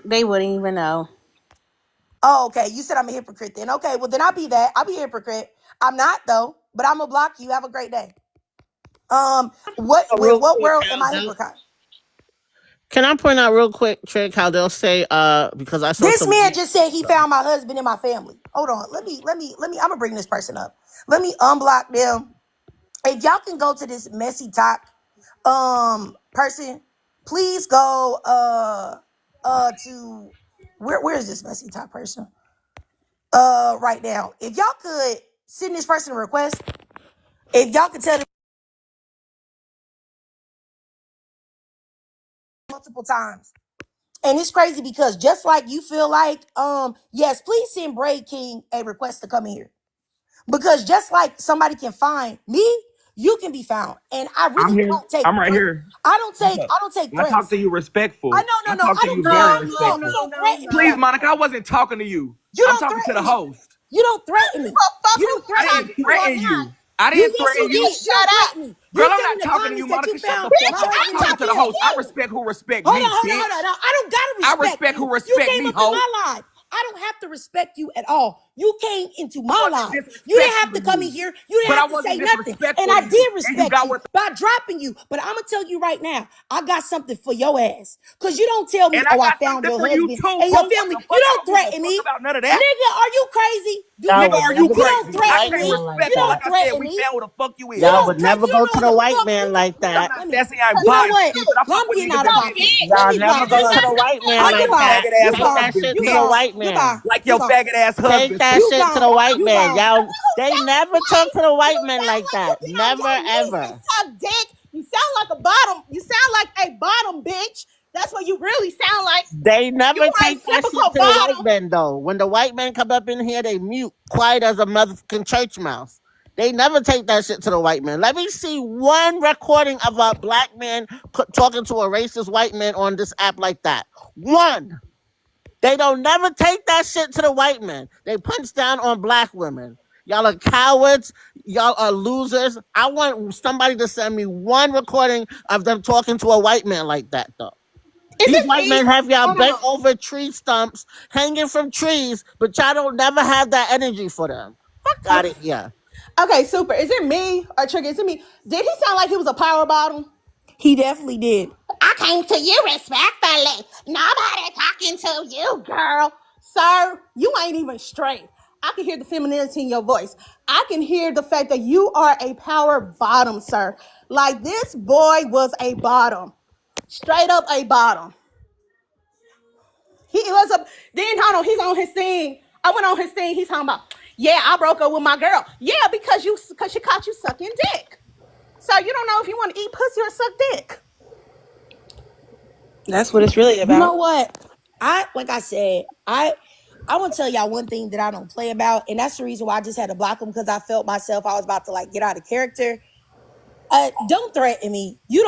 They wouldn't even know. Oh, okay. You said I'm a hypocrite then. Okay, well then I'll be that. I'll be a hypocrite. I'm not though, but I'm gonna block you. Have a great day. Real What quick, world am how I hypocrite? can I point out real quick, Trick, how they'll say, because I saw This some. man just said he found my husband in my family. Hold on. I'm gonna bring this person up. Let me unblock them. If y'all can go to this messy talk person, please go to where is this messy talk person? Right now. If y'all could send this person a request, if y'all could tell them multiple times. And it's crazy because just like you feel like, yes, please send Braid King a request to come in here. Because just like somebody can find me, you can be found. And I I'm really here. don't take I'm right threats. here. I don't take I talk threats. to you respectful. No, I no. talk I to don't you threaten very you. You respectful. don't threaten me Please, though. Monica, I wasn't talking to you. You I'm don't talking to the threaten me. host. You don't threaten me. Fuck You who don't you I threaten talking me. didn't to or threaten not? you. I didn't Yes, threaten you you. did. You don't Shut up. threaten me. Girl, You I'm said in not the talking to you, comments that you Monica. Shut the found fuck my up. I'm husband in talking my to the family. host. I respect who respect Hold me, on, hold on, hold bitch. on. No, I don't gotta I respect respect you. who You respect came me, up in hoe. my life. I don't have to respect you at all. You came into I my wasn't life. You didn't disrespectful have to to come you. in here. You didn't But I have to say wasn't nothing. And disrespectful I to you. did And you respect got you what by dropping you. But I'm gonna tell you right now, I got something for your ass. Cause you don't tell me, and I oh, I got found something your for you husband too, and your boo. What family. the You fuck? I don't don't give a threaten fuck me. about none of that. Nigga, are you crazy? Y'all Nigga, would are you never You go to don't the crazy? I white threaten can't me. man like You respect you. that. Like don't I said, threaten we me. found who the fuck you You is. Y'all don't would threaten. never You don't go know to what the the white fuck man you like talking I'm that. about. not Let me. sassy. I ain't You know buying what? shit. I I'm fuck with getting niggas out of that pocket. business. Let Y'all me never block go you. to the white man Oh, Like you like your gone. that. faggot ass You Take gone. that husband, shit You to the bitch. gone. white man. Like You your gone. faggot ass Take husband, that You sucker. shit to gone. the white You man. gone. Y'all, they never talk to the white man like You that. be on Never your knees and ever. suck dick. You sound like a bottom. You sound like a bottom bitch. That's what you really sound like. They You never are a take that shit typical to the white bottom. man though. When the white man come up in here, they mute, quiet as a motherfucking church mouse. They never take that shit to the white man. Let me see one recording of a black man talking to a racist white man on this app like that. One. They don't never take that shit to the white man. They punch down on black women. Y'all are cowards. Y'all are losers. I want somebody to send me one recording of them talking to a white man like that, though. Is These it white me? men have y'all Oh bent no. over tree stumps, hanging from trees, but y'all don't never have that energy for them. Fuck out Okay. of here. Okay, super. Is it me or Trigger? Is it me? Did he sound like he was a power bottom? He definitely did. I came to you respectfully. Nobody talking to you, girl. Sir, you ain't even straight. I can hear the femininity in your voice. I can hear the fact that you are a power bottom, sir. Like this boy was a bottom. Straight up a bottom. He was a then hold on, he's on his thing. I went on his thing. He's talking about, yeah, I broke up with my girl. Yeah, because she caught you sucking dick. So you don't know if you want to eat pussy or suck dick. That's what it's really You know about. what? Like I said, I want to tell y'all one thing that I don't play about, and that's the reason why I just had to block him because I felt myself I was about to like get out of character. Don't threaten me. You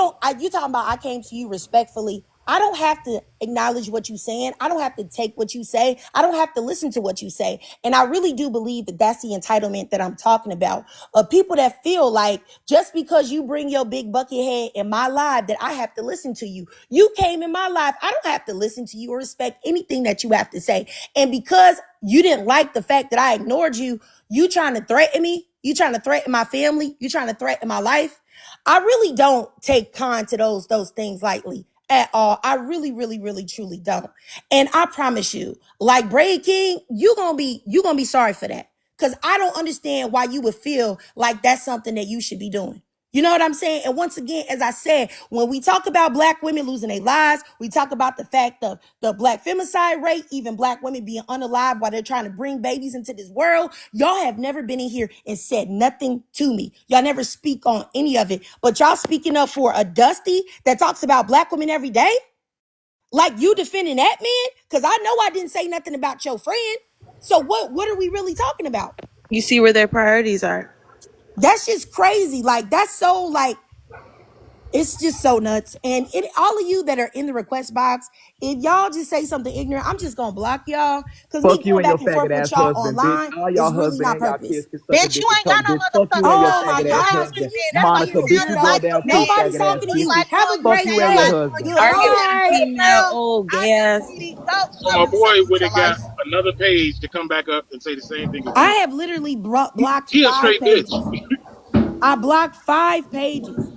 talking about I came to you respectfully. I don't have to acknowledge what you're saying. I don't have to take what you say. I don't have to listen to what you say. And I really do believe that that's the entitlement that I'm talking about. Of people that feel like just because you bring your big bucket head in my life that I have to listen to you. You came in my life. I don't have to listen to you or respect anything that you have to say. And because you didn't like the fact that I ignored you, you trying to threaten me. You trying to threaten my family. You trying to threaten my life. I really don't take con to those things lightly at all. I really, really, really, truly don't. And I promise you, like Braid King, you gonna be sorry for that. Cause I don't understand why you would feel like that's something that you should be doing. You know what I'm saying? And once again, as I said, when we talk about black women losing their lives, we talk about the fact of the black femicide rate, even black women being unalive while they're trying to bring babies into this world. Y'all have never been in here and said nothing to me. Y'all never speak on any of it. But y'all speaking up for a Dusty that talks about black women every day? Like you defending that man? Because I know I didn't say nothing about your friend. So what are we really talking about? You see where their priorities are. That's just crazy. Like that's so like It's just so nuts. And all of you that are in the request box, if y'all just say something ignorant, I'm just gonna block y'all. Cause me Fuck you going and your back and forth faggot with ass y'all husband, bitch. online All y'all is really husband not and y'all purpose. kids can suck a Bitch, dick you and ain't suck got no dick. Fuck you and motherfucking your Oh my husband. faggot Your ass gosh, husband can husband. you said that's stop why Monica, you being bitch, got you a going life. rude? down too, Man, Nobody's faggot ass talking to you bitch. you. like Have your a Fuck great you man and your like day. husband. your Arguing man. with a Goodbye. female, Girl, oh I can gas. see these goats So my coming to boy suck each would have got life. another page to come back up and say the same thing as I you. have literally blocked He a 5 straight bitch. pages. I blocked 5 pages.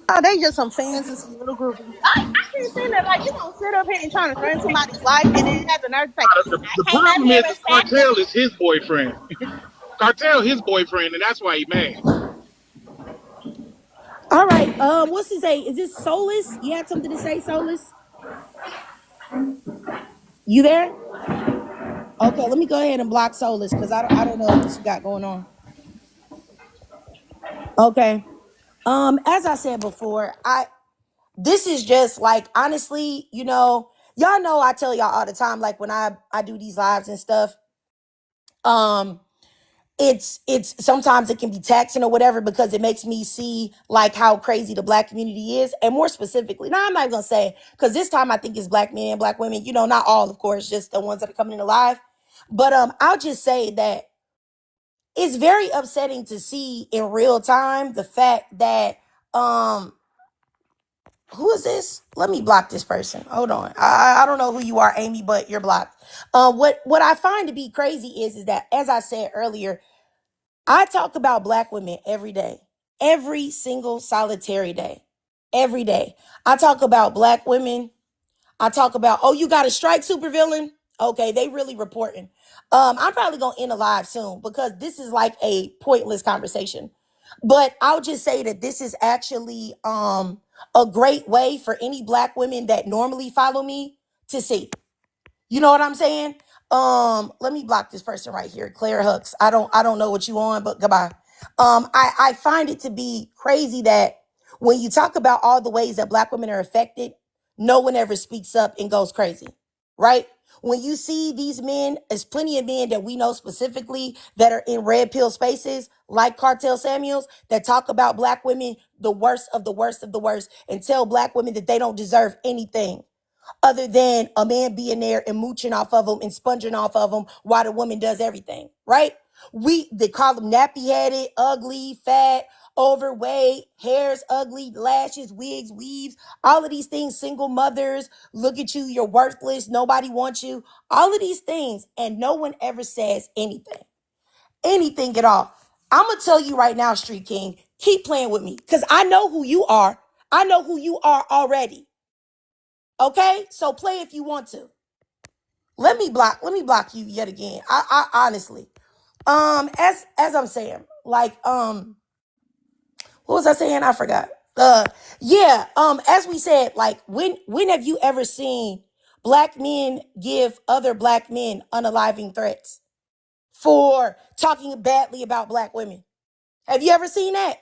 Oh, they just some fans and some little groupies. I can't stand that. Like, you don't sit up here and trying to threaten somebody's life and then have the nerve to say, I The came up problem here is that respectfully. Cartel is his boyfriend. Cartel his boyfriend, and that's why he mad. All right. What's his name? Is this Solus? You had something to say, Solus? You there? Okay, let me go ahead and block Solus because I don't know what you got going on. Okay. As I said before, this is just like honestly, y'all know I tell y'all all the time, like when I do these lives and stuff, um, it's sometimes it can be taxing or whatever because it makes me see like how crazy the black community is, and more specifically, now I'm not gonna say because this time I think it's black men and black women, not all, of course, just the ones that are coming in alive, but I'll just say that it's very upsetting to see in real time the fact that um who is this? Let me block this person. Hold on. I don't know who you are, Amy, but you're blocked. What I find to be crazy is that, as I said earlier, I talk about black women every day, every single solitary day, every day. I talk about black women. I talk about, oh, you got a strike, supervillain. Okay, they really reporting. I'm probably gonna end a live soon because this is like a pointless conversation. But I'll just say that this is actually a great way for any black women that normally follow me to see. You know what I'm saying? Let me block this person right here, Claire Hooks. I don't know what you on, but goodbye. I find it to be crazy that when you talk about all the ways that black women are affected, no one ever speaks up and goes crazy, right? When you see these men, there's plenty of men that we know specifically that are in red pill spaces, like Cartel Samuels, that talk about black women, the worst of the worst of the worst, and tell black women that they don't deserve anything other than a man being there and mooching off of them and sponging off of them while the woman does everything, right? They call them nappy headed, ugly, fat, overweight, hair's ugly, lashes, wigs, weaves, all of these things, single mothers, look at you, you're worthless, nobody wants you, all of these things, and no one ever says anything at all. I'm gonna tell you right now, Street King, keep playing with me because I know who you are. I know who you are already. Okay, so play if you want to. Let me block you yet again. I honestly, as I'm saying, like, what was I saying? I forgot. Yeah. As we said, like, when have you ever seen black men give other black men unaliving threats for talking badly about black women? Have you ever seen that?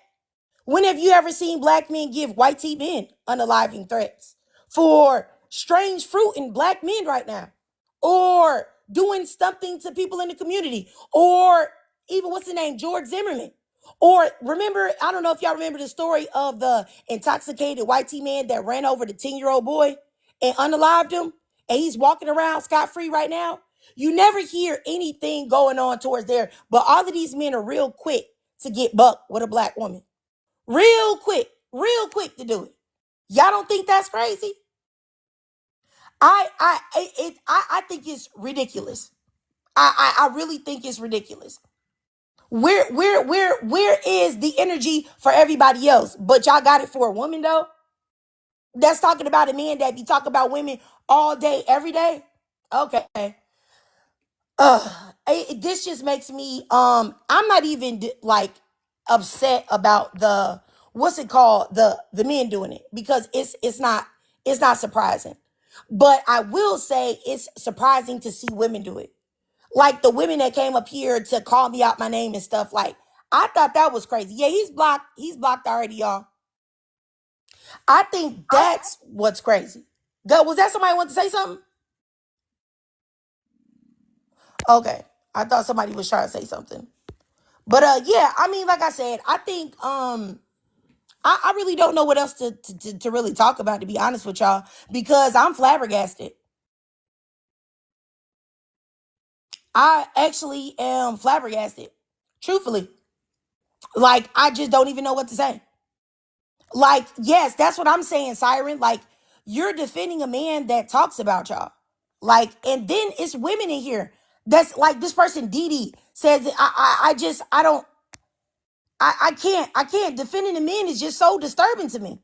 When have you ever seen black men give white T men unaliving threats for strange fruit in black men right now? Or doing something to people in the community? Or even, what's the name, George Zimmerman? Or remember, I don't know if y'all remember the story of the intoxicated white T man that ran over the 10-year-old boy and unalived him, and he's walking around scot-free right now. You never hear anything going on towards there, but all of these men are real quick to get bucked with a black woman. Real quick to do it. Y'all don't think that's crazy? I think it's ridiculous. I really think it's ridiculous. Where is the energy for everybody else? But y'all got it for a woman though. That's talking about a man that be talking about women all day, every day. Okay. This just makes me I'm not even like upset about the what's it called, the men doing it, because it's not surprising, but I will say it's surprising to see women do it, like the women that came up here to call me out my name and stuff. Like, I thought that was crazy. Yeah, he's blocked already, y'all. I think that's what's crazy. Was that somebody want to say something? Okay, I thought somebody was trying to say something. But yeah, I mean, like I said, I think I really don't know what else to really talk about, to be honest with y'all, because I'm flabbergasted. I actually am flabbergasted. Truthfully. Like, I just don't even know what to say. Like, yes, that's what I'm saying, Siren. Like, you're defending a man that talks about y'all. Like, and then it's women in here. That's like this person, Dee Dee, says I don't I can't defending the men is just so disturbing to me.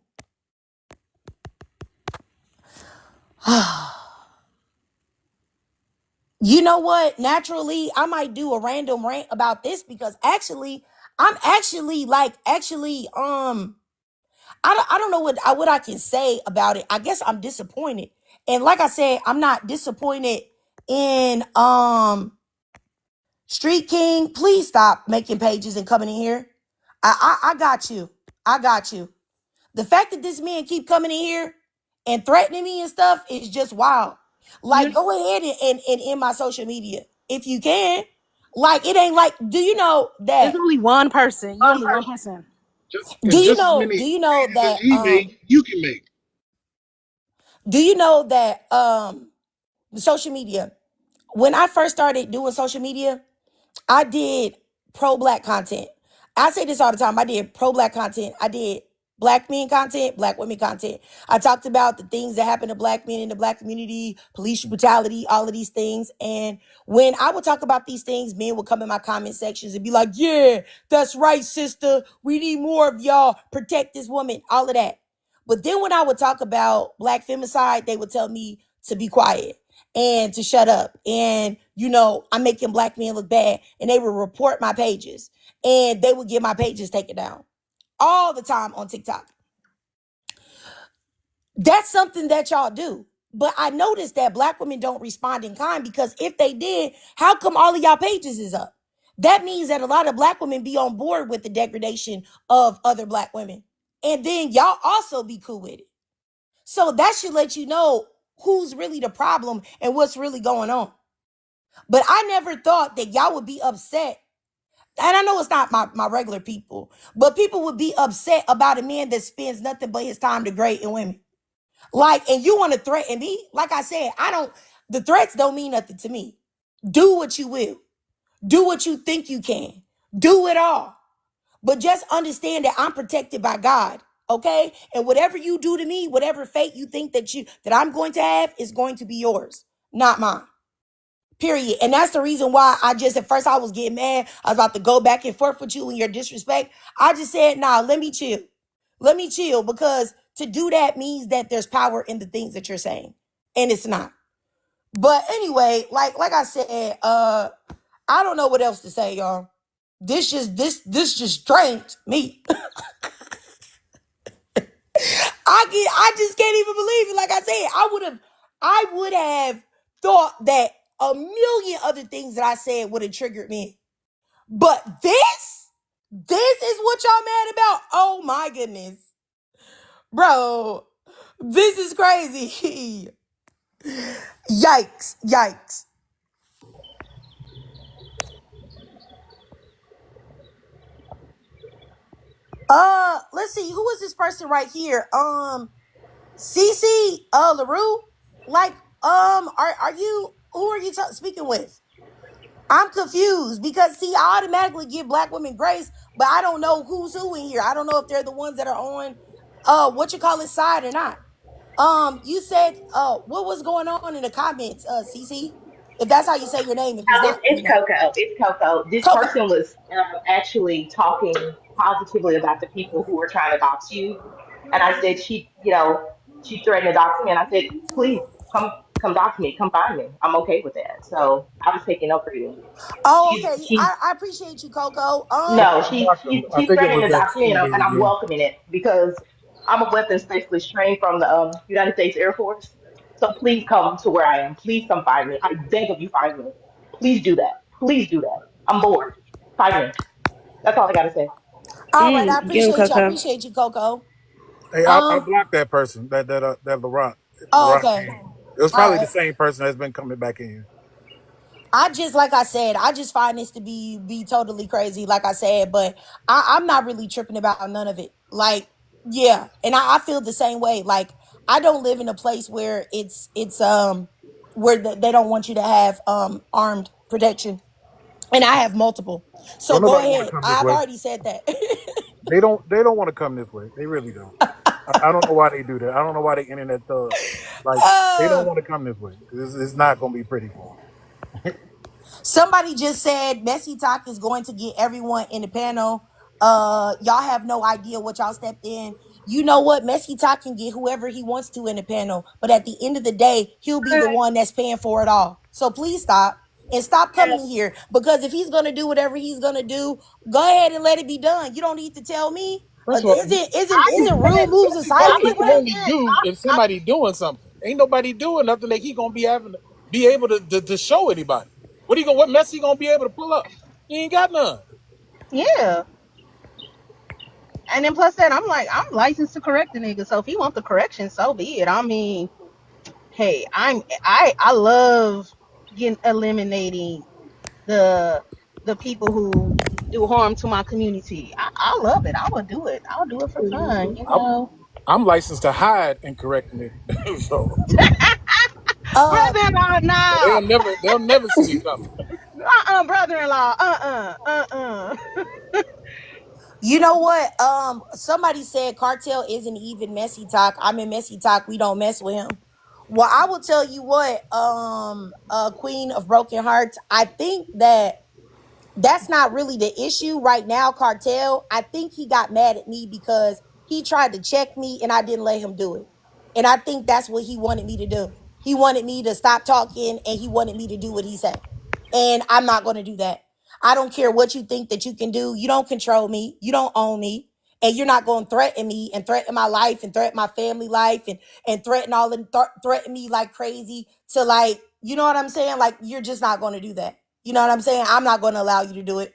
You know what? Naturally, I might do a random rant about this because actually, I'm actually like I don't know what I can say about it. I guess I'm disappointed. And like I said, I'm not disappointed in Street King. Please stop making pages and coming in here. I got you. I got you. The fact that this man keep coming in here and threatening me and stuff is just wild. Like, You, go ahead and in my social media if you can. Like, it ain't like, do you know There's that? only one person. You only one person. and just as Do many you know pages as that he made, you can make. do you know that social media, when I first started doing social media, I did pro-black content. I say this all the time. I did pro-black content. I did black men content, black women content. I talked about the things that happen to black men in the black community, police brutality, all of these things. And when I would talk about these things, men would come in my comment sections and be like, yeah, that's right, sister. We need more of y'all. Protect this woman, all of that. But then when I would talk about black femicide, they would tell me to be quiet and to shut up. And, I'm making black men look bad. And they would report my pages and they would get my pages taken down all the time on TikTok. That's something that y'all do. But I noticed that black women don't respond in kind because if they did, how come all of y'all pages is up? That means that a lot of black women be on board with the degradation of other black women. And then y'all also be cool with it. So that should let you know who's really the problem and what's really going on. But I never thought that y'all would be upset. And I know it's not my regular people, but people would be upset about a man that spends nothing but his time degrading women. Like, and you want to threaten me? Like I said, the threats don't mean nothing to me. Do what you will. Do what you think you can. Do it all. But just understand that I'm protected by God. Okay? And whatever you do to me, whatever fate you think that I'm going to have is going to be yours, not mine. Period. And that's the reason why at first I was getting mad. I was about to go back and forth with you and your disrespect. I just said, nah, let me chill. Let me chill because to do that means that there's power in the things that you're saying. And it's not. But anyway, like I said, I don't know what else to say, y'all. This just drained me. I just can't even believe it. Like I said, I would have thought that a million other things that I said would have triggered me. But this is what y'all mad about? Oh my goodness. Bro, this is crazy. Yikes, yikes. Let's see, who is this person right here? Cece LaRue? Like, are you who are you speaking with? I'm confused because see, I automatically give black women grace, but I don't know who's who in here. I don't know if they're the ones that are on what you call it side or not. You said what was going on in the comments, CC? If that's how you say your name, if it's Oh, not, it's Coco. It's Coco. This Coco. person was actually talking positively about the people who were trying to dox you, and I said she threatened to dox me, and I said please come dox me, come find me. I'm okay with that. So I was taking up for you. Oh, She's okay. she's I appreciate you, Coco. no, I blocked him. I she's think it threatening was to that dox me, King and dude I'm again. welcoming it because I'm a weapons specialist trained from the United States Air Force. So please come to where I am. Please come find me. I beg of you, find me. Please do that. Please do that. I'm bored. Find me. That's all I gotta say. All right, I Get him, appreciate you. I Coco. appreciate you, Coco. Hey, I Um, blocked that person. That oh, Laurent okay. King. It was All probably the right. same person that's been coming back in here. I just like I said, I just find this to be totally crazy, like I said, but I'm not really tripping about none of it. Like, Yeah, and I feel the same way. Like I don't live in a place where it's where they don't want you to have armed protection, and I have multiple. So Don't go nobody want to ahead. come this I've way. already said that. They don't want to come this way. They really don't. I don't know why they do that. I don't know why they internet thugs. Like they don't uh, want to come this way. It's not gonna be pretty for them. Somebody just said Messy Talk is going to get everyone in the panel. Y'all have no idea what y'all stepped in. You know what? Messy Talk can get whoever he wants to in the panel, but at the end of the day, he'll be the one that's paying for it all. So please stop and stop coming here because if he's gonna do whatever he's gonna do, go ahead and let it be done. You don't need to tell me. First of all, I Isn't just real said, moves of Messy Talk I'm silence, he gonna can bro? only say do if this. somebody doing something. Ain't nobody doing nothing that he gonna be able to show anybody. What mess he gonna be able to pull up? He ain't got none. Yeah. And then plus that, I'm like, I'm licensed to correct the nigga. So if he want the correction, so be it. I mean, hey, I love getting eliminating the the people who do harm to my community. I love it. I would do it. I'll do it for fun, you I'm know. I'm licensed to hide and correct niggas. So Uh, Brother-in-law, no. they'll never see it coming. Brother-in-law. You know what? Somebody said Cartel isn't even Messy Talk. I'm in Messy Talk. We don't mess with him. Well, I will tell you what, Queen of Broken Hearts. I think that's not really the issue right now, Cartel. I think he got mad at me because he tried to check me and I didn't let him do it. And I think that's what he wanted me to do. He wanted me to stop talking and he wanted me to do what he said. And I'm not going to do that. I don't care what you think that you can do. You don't control me. You don't own me. And you're not going to threaten me and threaten my life and threaten my family life and threaten threaten me like crazy to like, you know what I'm saying? Like, you're just not going to do that. You know what I'm saying? I'm not going to allow you to do it.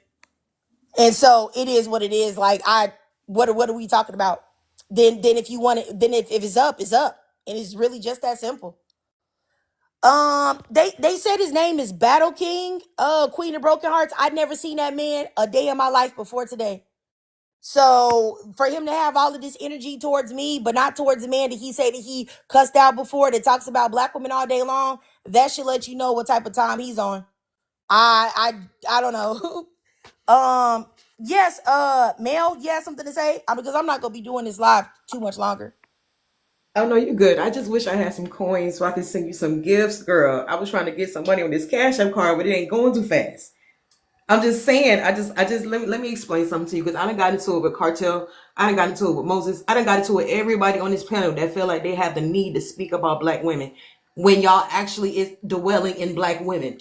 And so it is what it is. Like what are we talking about? Then if you want it, then if it's up, it's up. And it's really just that simple. They said his name is Battle King, Queen of Broken Hearts. I'd never seen that man a day in my life before today. So for him to have all of this energy towards me, but not towards the man that he said that he cussed out before that talks about black women all day long, that should let you know what type of time he's on. I don't know. Yes, Mel, you have something to say? Because I'm not gonna be doing this live too much longer. Oh no, you're good. I just wish I had some coins so I could send you some gifts, girl. I was trying to get some money on this Cash App card, but it ain't going too fast. I'm just saying. I just let me explain something to you because I done got into it with Cartel. I done got into it with Moses. I done got into it with everybody on this panel that feel like they have the need to speak about black women when y'all actually is dwelling in black women.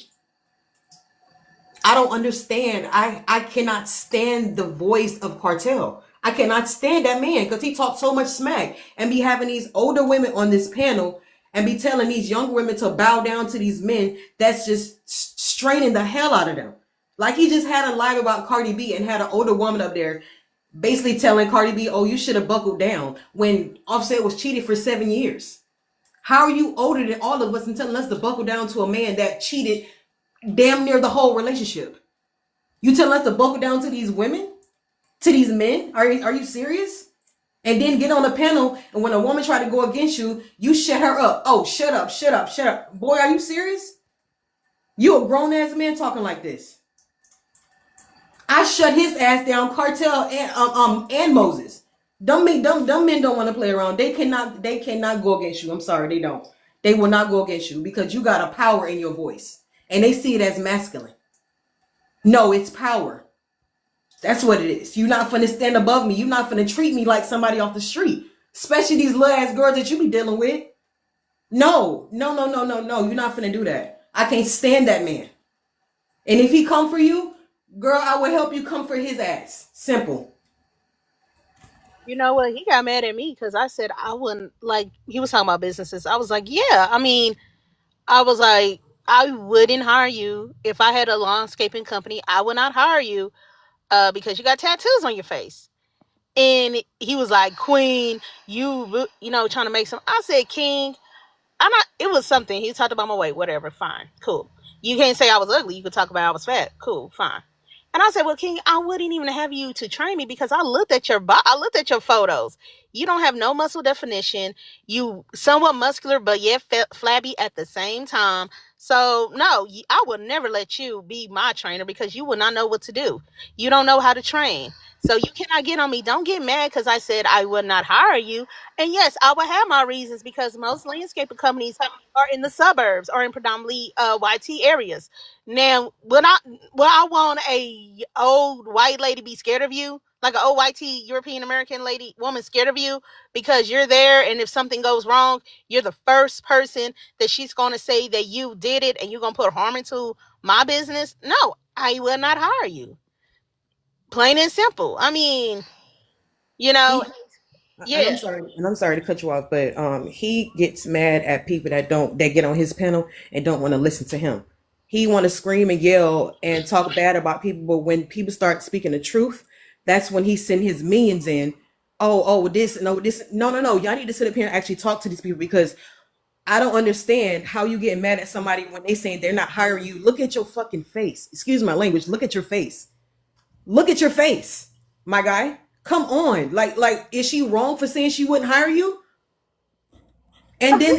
I don't understand. I cannot stand the voice of Cartel. I cannot stand that man because he talks so much smack and be having these older women on this panel and be telling these younger women to bow down to these men that's just straining the hell out of them. Like he just had a live about Cardi B and had an older woman up there basically telling Cardi B, oh, you should have buckled down when Offset was cheated for 7 years. How are you older than all of us and telling us to buckle down to a man that cheated damn near the whole relationship? You tell us to buckle down to these women, to these men? Are you serious? And then get on a panel, and when a woman try to go against you, you shut her up. Oh, shut up, shut up, shut up. Boy, are you serious? You a grown ass man talking like this. I shut his ass down, Cartel and Moses. Dumb men don't want to play around. They cannot go against you. I'm sorry, they don't. They will not go against you because you got a power in your voice. And they see it as masculine. No, it's power. That's what it is. You're not finna stand above me. You're not finna treat me like somebody off the street. Especially these little ass girls that you be dealing with. No, no, no, no, no, no. You're not finna do that. I can't stand that man. And if he come for you, girl, I will help you come for his ass. Simple. You know what? He got mad at me because I said I wouldn't like. He was talking about businesses. I was like, yeah. I mean, I was like, I wouldn't hire you if I had a landscaping company. I would not hire you because you got tattoos on your face. And he was like, Queen, you know, trying to make some. I said, King, I'm not. It was something. He talked about my weight. Whatever. Fine. Cool. You can't say I was ugly. You could talk about I was fat. Cool. Fine. And I said, well, King, I wouldn't even have you to train me because I looked at I looked at your photos. You don't have no muscle definition. You somewhat muscular, but yet flabby at the same time. So no, I would never let you be my trainer because you will not know what to do. You don't know how to train. So you cannot get on me. Don't get mad because I said I would not hire you. And yes, I would have my reasons because most landscaping companies are in the suburbs or in predominantly YT areas. Now, will I want a old white lady be scared of you? Like an old white European American woman scared of you because you're there, and if something goes wrong, you're the first person that she's going to say that you did it, and you're going to put harm into my business. No, I will not hire you. Plain and simple. I mean, you know, He and yeah. I'm sorry to cut you off, but he gets mad at people that get on his panel and don't want to listen to him. He want to scream and yell and talk bad about people, but when people start speaking the truth, that's when he send his minions in. Oh, this, no, this, no. Y'all need to sit up here and actually talk to these people because I don't understand how you get mad at somebody when they saying they're not hiring you. Look at your fucking face. Excuse my language. Look at your face. Look at your face, my guy. Come on. Is she wrong for saying she wouldn't hire you? And then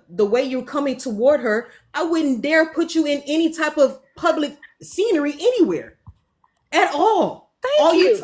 the way you're coming toward her, I wouldn't dare put you in any type of public scenery anywhere at all. Thank you.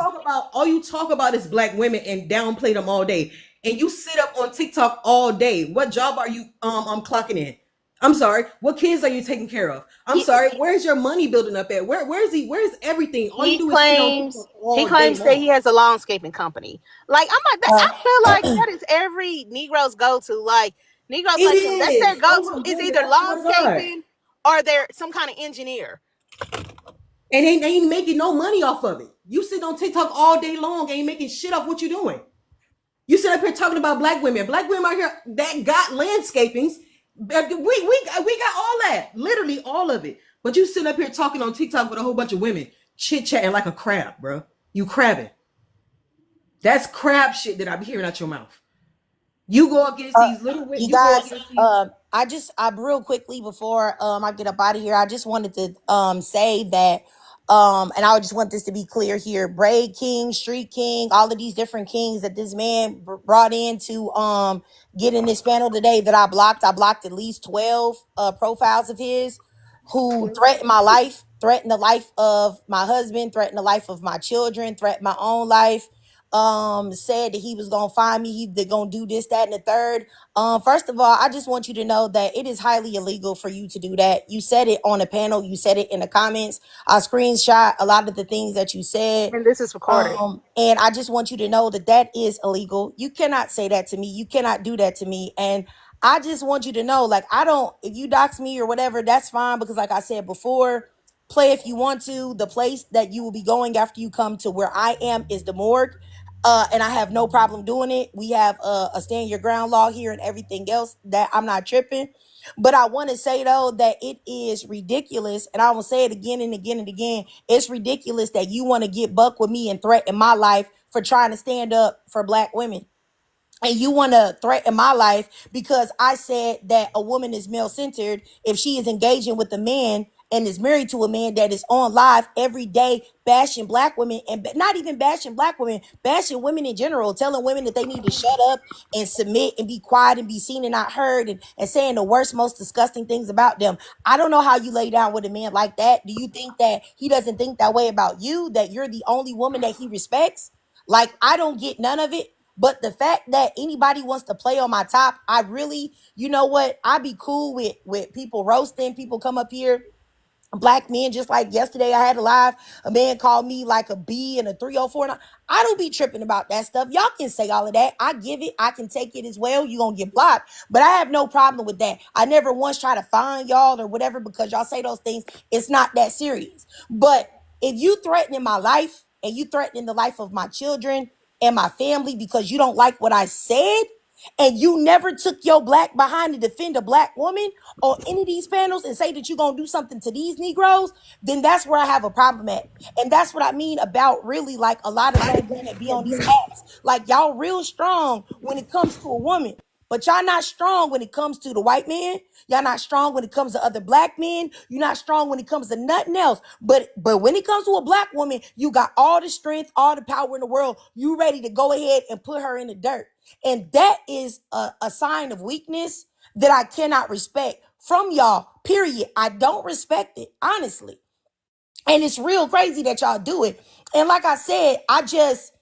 All you talk about is black women and downplay them all day. And you sit up on TikTok all day. What job are you clocking in? I'm sorry. What kids are you taking care of? I'm He, sorry. Where's your money building up at? Where's everything? All you he do is sit on TikTok he all day claims that he long. has a landscaping company. Like I'm like that, I feel like that is every Negro's go to. Like Negroes It like him, that's their is. go Oh to. my It's goodness. either I swear to God. landscaping or they're some kind of engineer. And they ain't making no money off of it. You sit on TikTok all day long, ain't making shit off what you doing. You sit up here talking about black women. Black women out here that got landscapings. We got all that, literally all of it. But you sit up here talking on TikTok with a whole bunch of women chit chatting like a crab, bro. You crabbing. That's crab shit that I be hearing out your mouth. You go against these little. You You go guys, against these. I real quickly before I get up out of here, I just wanted to say that and I just want this to be clear here. Braid King, Street King, all of these different kings that this man brought in to get in this panel today that I blocked. I blocked at least 12 profiles of his who threatened my life, threatened the life of my husband, threatened the life of my children, threatened my own life. Said that he was gonna find me, they're gonna do this, that, and the third. First of all, I just want you to know that it is highly illegal for you to do that. You said it on a panel, you said it in the comments. I screenshot a lot of the things that you said. And this is recorded. And I just want you to know that that is illegal. You cannot say that to me. You cannot do that to me. And I just want you to know, like, I don't, if you dox me or whatever, that's fine. Because like I said before, play if you want to. The place that you will be going after you come to where I am is the morgue. And I have no problem doing it. We have a stand your ground law here and everything else that I'm not tripping. But I want to say though that it is ridiculous, and I will say it again and again and again. It's ridiculous that you want to get buck with me and threaten my life for trying to stand up for black women. And you want to threaten my life because I said that a woman is male centered if she is engaging with a man and is married to a man that is on live every day bashing black women, and not even bashing black women, bashing women in general, telling women that they need to shut up and submit and be quiet and be seen and not heard, and saying the worst, most disgusting things about them. I don't know how you lay down with a man like that. Do you think that he doesn't think that way about you, that you're the only woman that he respects? Like, I don't get none of it. But the fact that anybody wants to play on my top, I really, you know what? I be cool with people roasting. People come up here, black men, just like yesterday I had a man called me like a B and a 304. And I don't be tripping about that stuff. Y'all can say all of that. I give it. I can take it as well. You gonna get blocked. But I have no problem with that. I never once try to find y'all or whatever because y'all say those things. It's not that serious. But if you threatening my life and you threatening the life of my children and my family because you don't like what I said, and you never took your black behind to defend a black woman on any of these panels and say that you're going to do something to these Negroes, then that's where I have a problem at. And that's what I mean about really like a lot of black men that be on these apps. Like, y'all real strong when it comes to a woman. But y'all not strong when it comes to the white man. Y'all not strong when it comes to other black men. You're not strong when it comes to nothing else. But when it comes to a black woman, you got all the strength, all the power in the world. You ready to go ahead and put her in the dirt. And that is a sign of weakness that I cannot respect from y'all, period. I don't respect it, honestly. And it's real crazy that y'all do it. And like I said, I just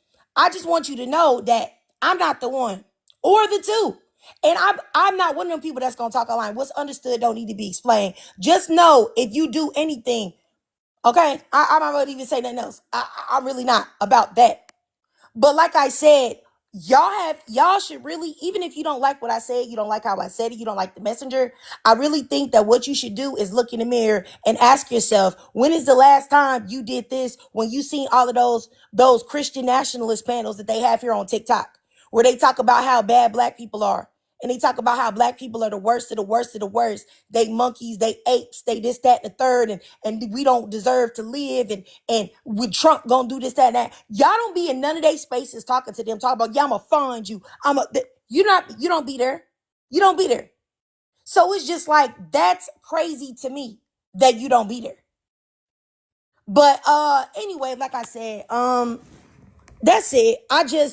want you to know that I'm not the one or the two. And I'm not one of them people that's gonna talk online. What's understood don't need to be explained. Just know if you do anything, okay? I'm not gonna even say nothing else. I'm really not about that. But like I said, y'all should really, even if you don't like what I said, you don't like how I said it, you don't like the messenger, I really think that what you should do is look in the mirror and ask yourself, when is the last time you did this? When you seen all of those Christian nationalist panels that they have here on TikTok, where they talk about how bad black people are. And they talk about how black people are the worst of the worst of the worst. They monkeys, they apes, they this, that, and the third, and we don't deserve to live, and with Trump gonna do this, that, and that. Y'all don't be in none of their spaces talking to them, talking about, yeah, I'm gonna fund you. You don't be there. You don't be there. So it's just like, that's crazy to me that you don't be there. But anyway, like I said, that's it.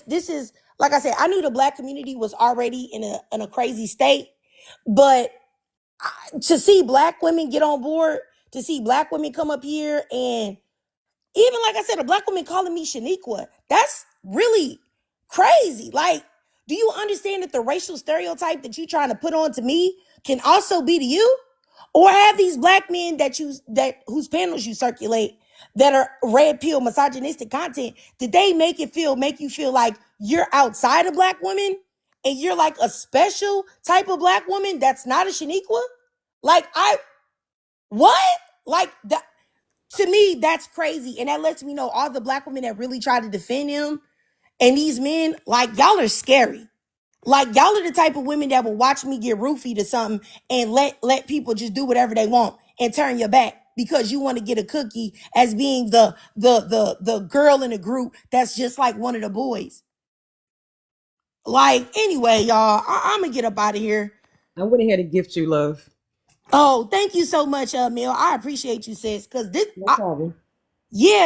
This is, like I said, I knew the black community was already in a crazy state, but to see black women get on board, to see black women come up here, and even like I said, a black woman calling me Shaniqua, that's really crazy. Like, do you understand that the racial stereotype that you're trying to put on to me can also be to you? Or have these black men whose panels you circulate that are red pill misogynistic content, did they make you feel like you're outside of black women and you're like a special type of black woman that's not a Shaniqua? Like, what? Like, that, to me, that's crazy. And that lets me know all the black women that really try to defend him and these men, like, y'all are scary. Like, y'all are the type of women that will watch me get roofied or something and let people just do whatever they want and turn your back because you want to get a cookie as being the girl in the group that's just like one of the boys. Like, anyway, y'all, I'm gonna get up out of here. I went ahead and gift you love. Oh, thank you so much, Mel. I appreciate you, sis. Cause No problem.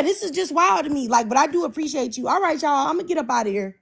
this is just wild to me. Like, but I do appreciate you. All right, y'all, I'm gonna get up out of here.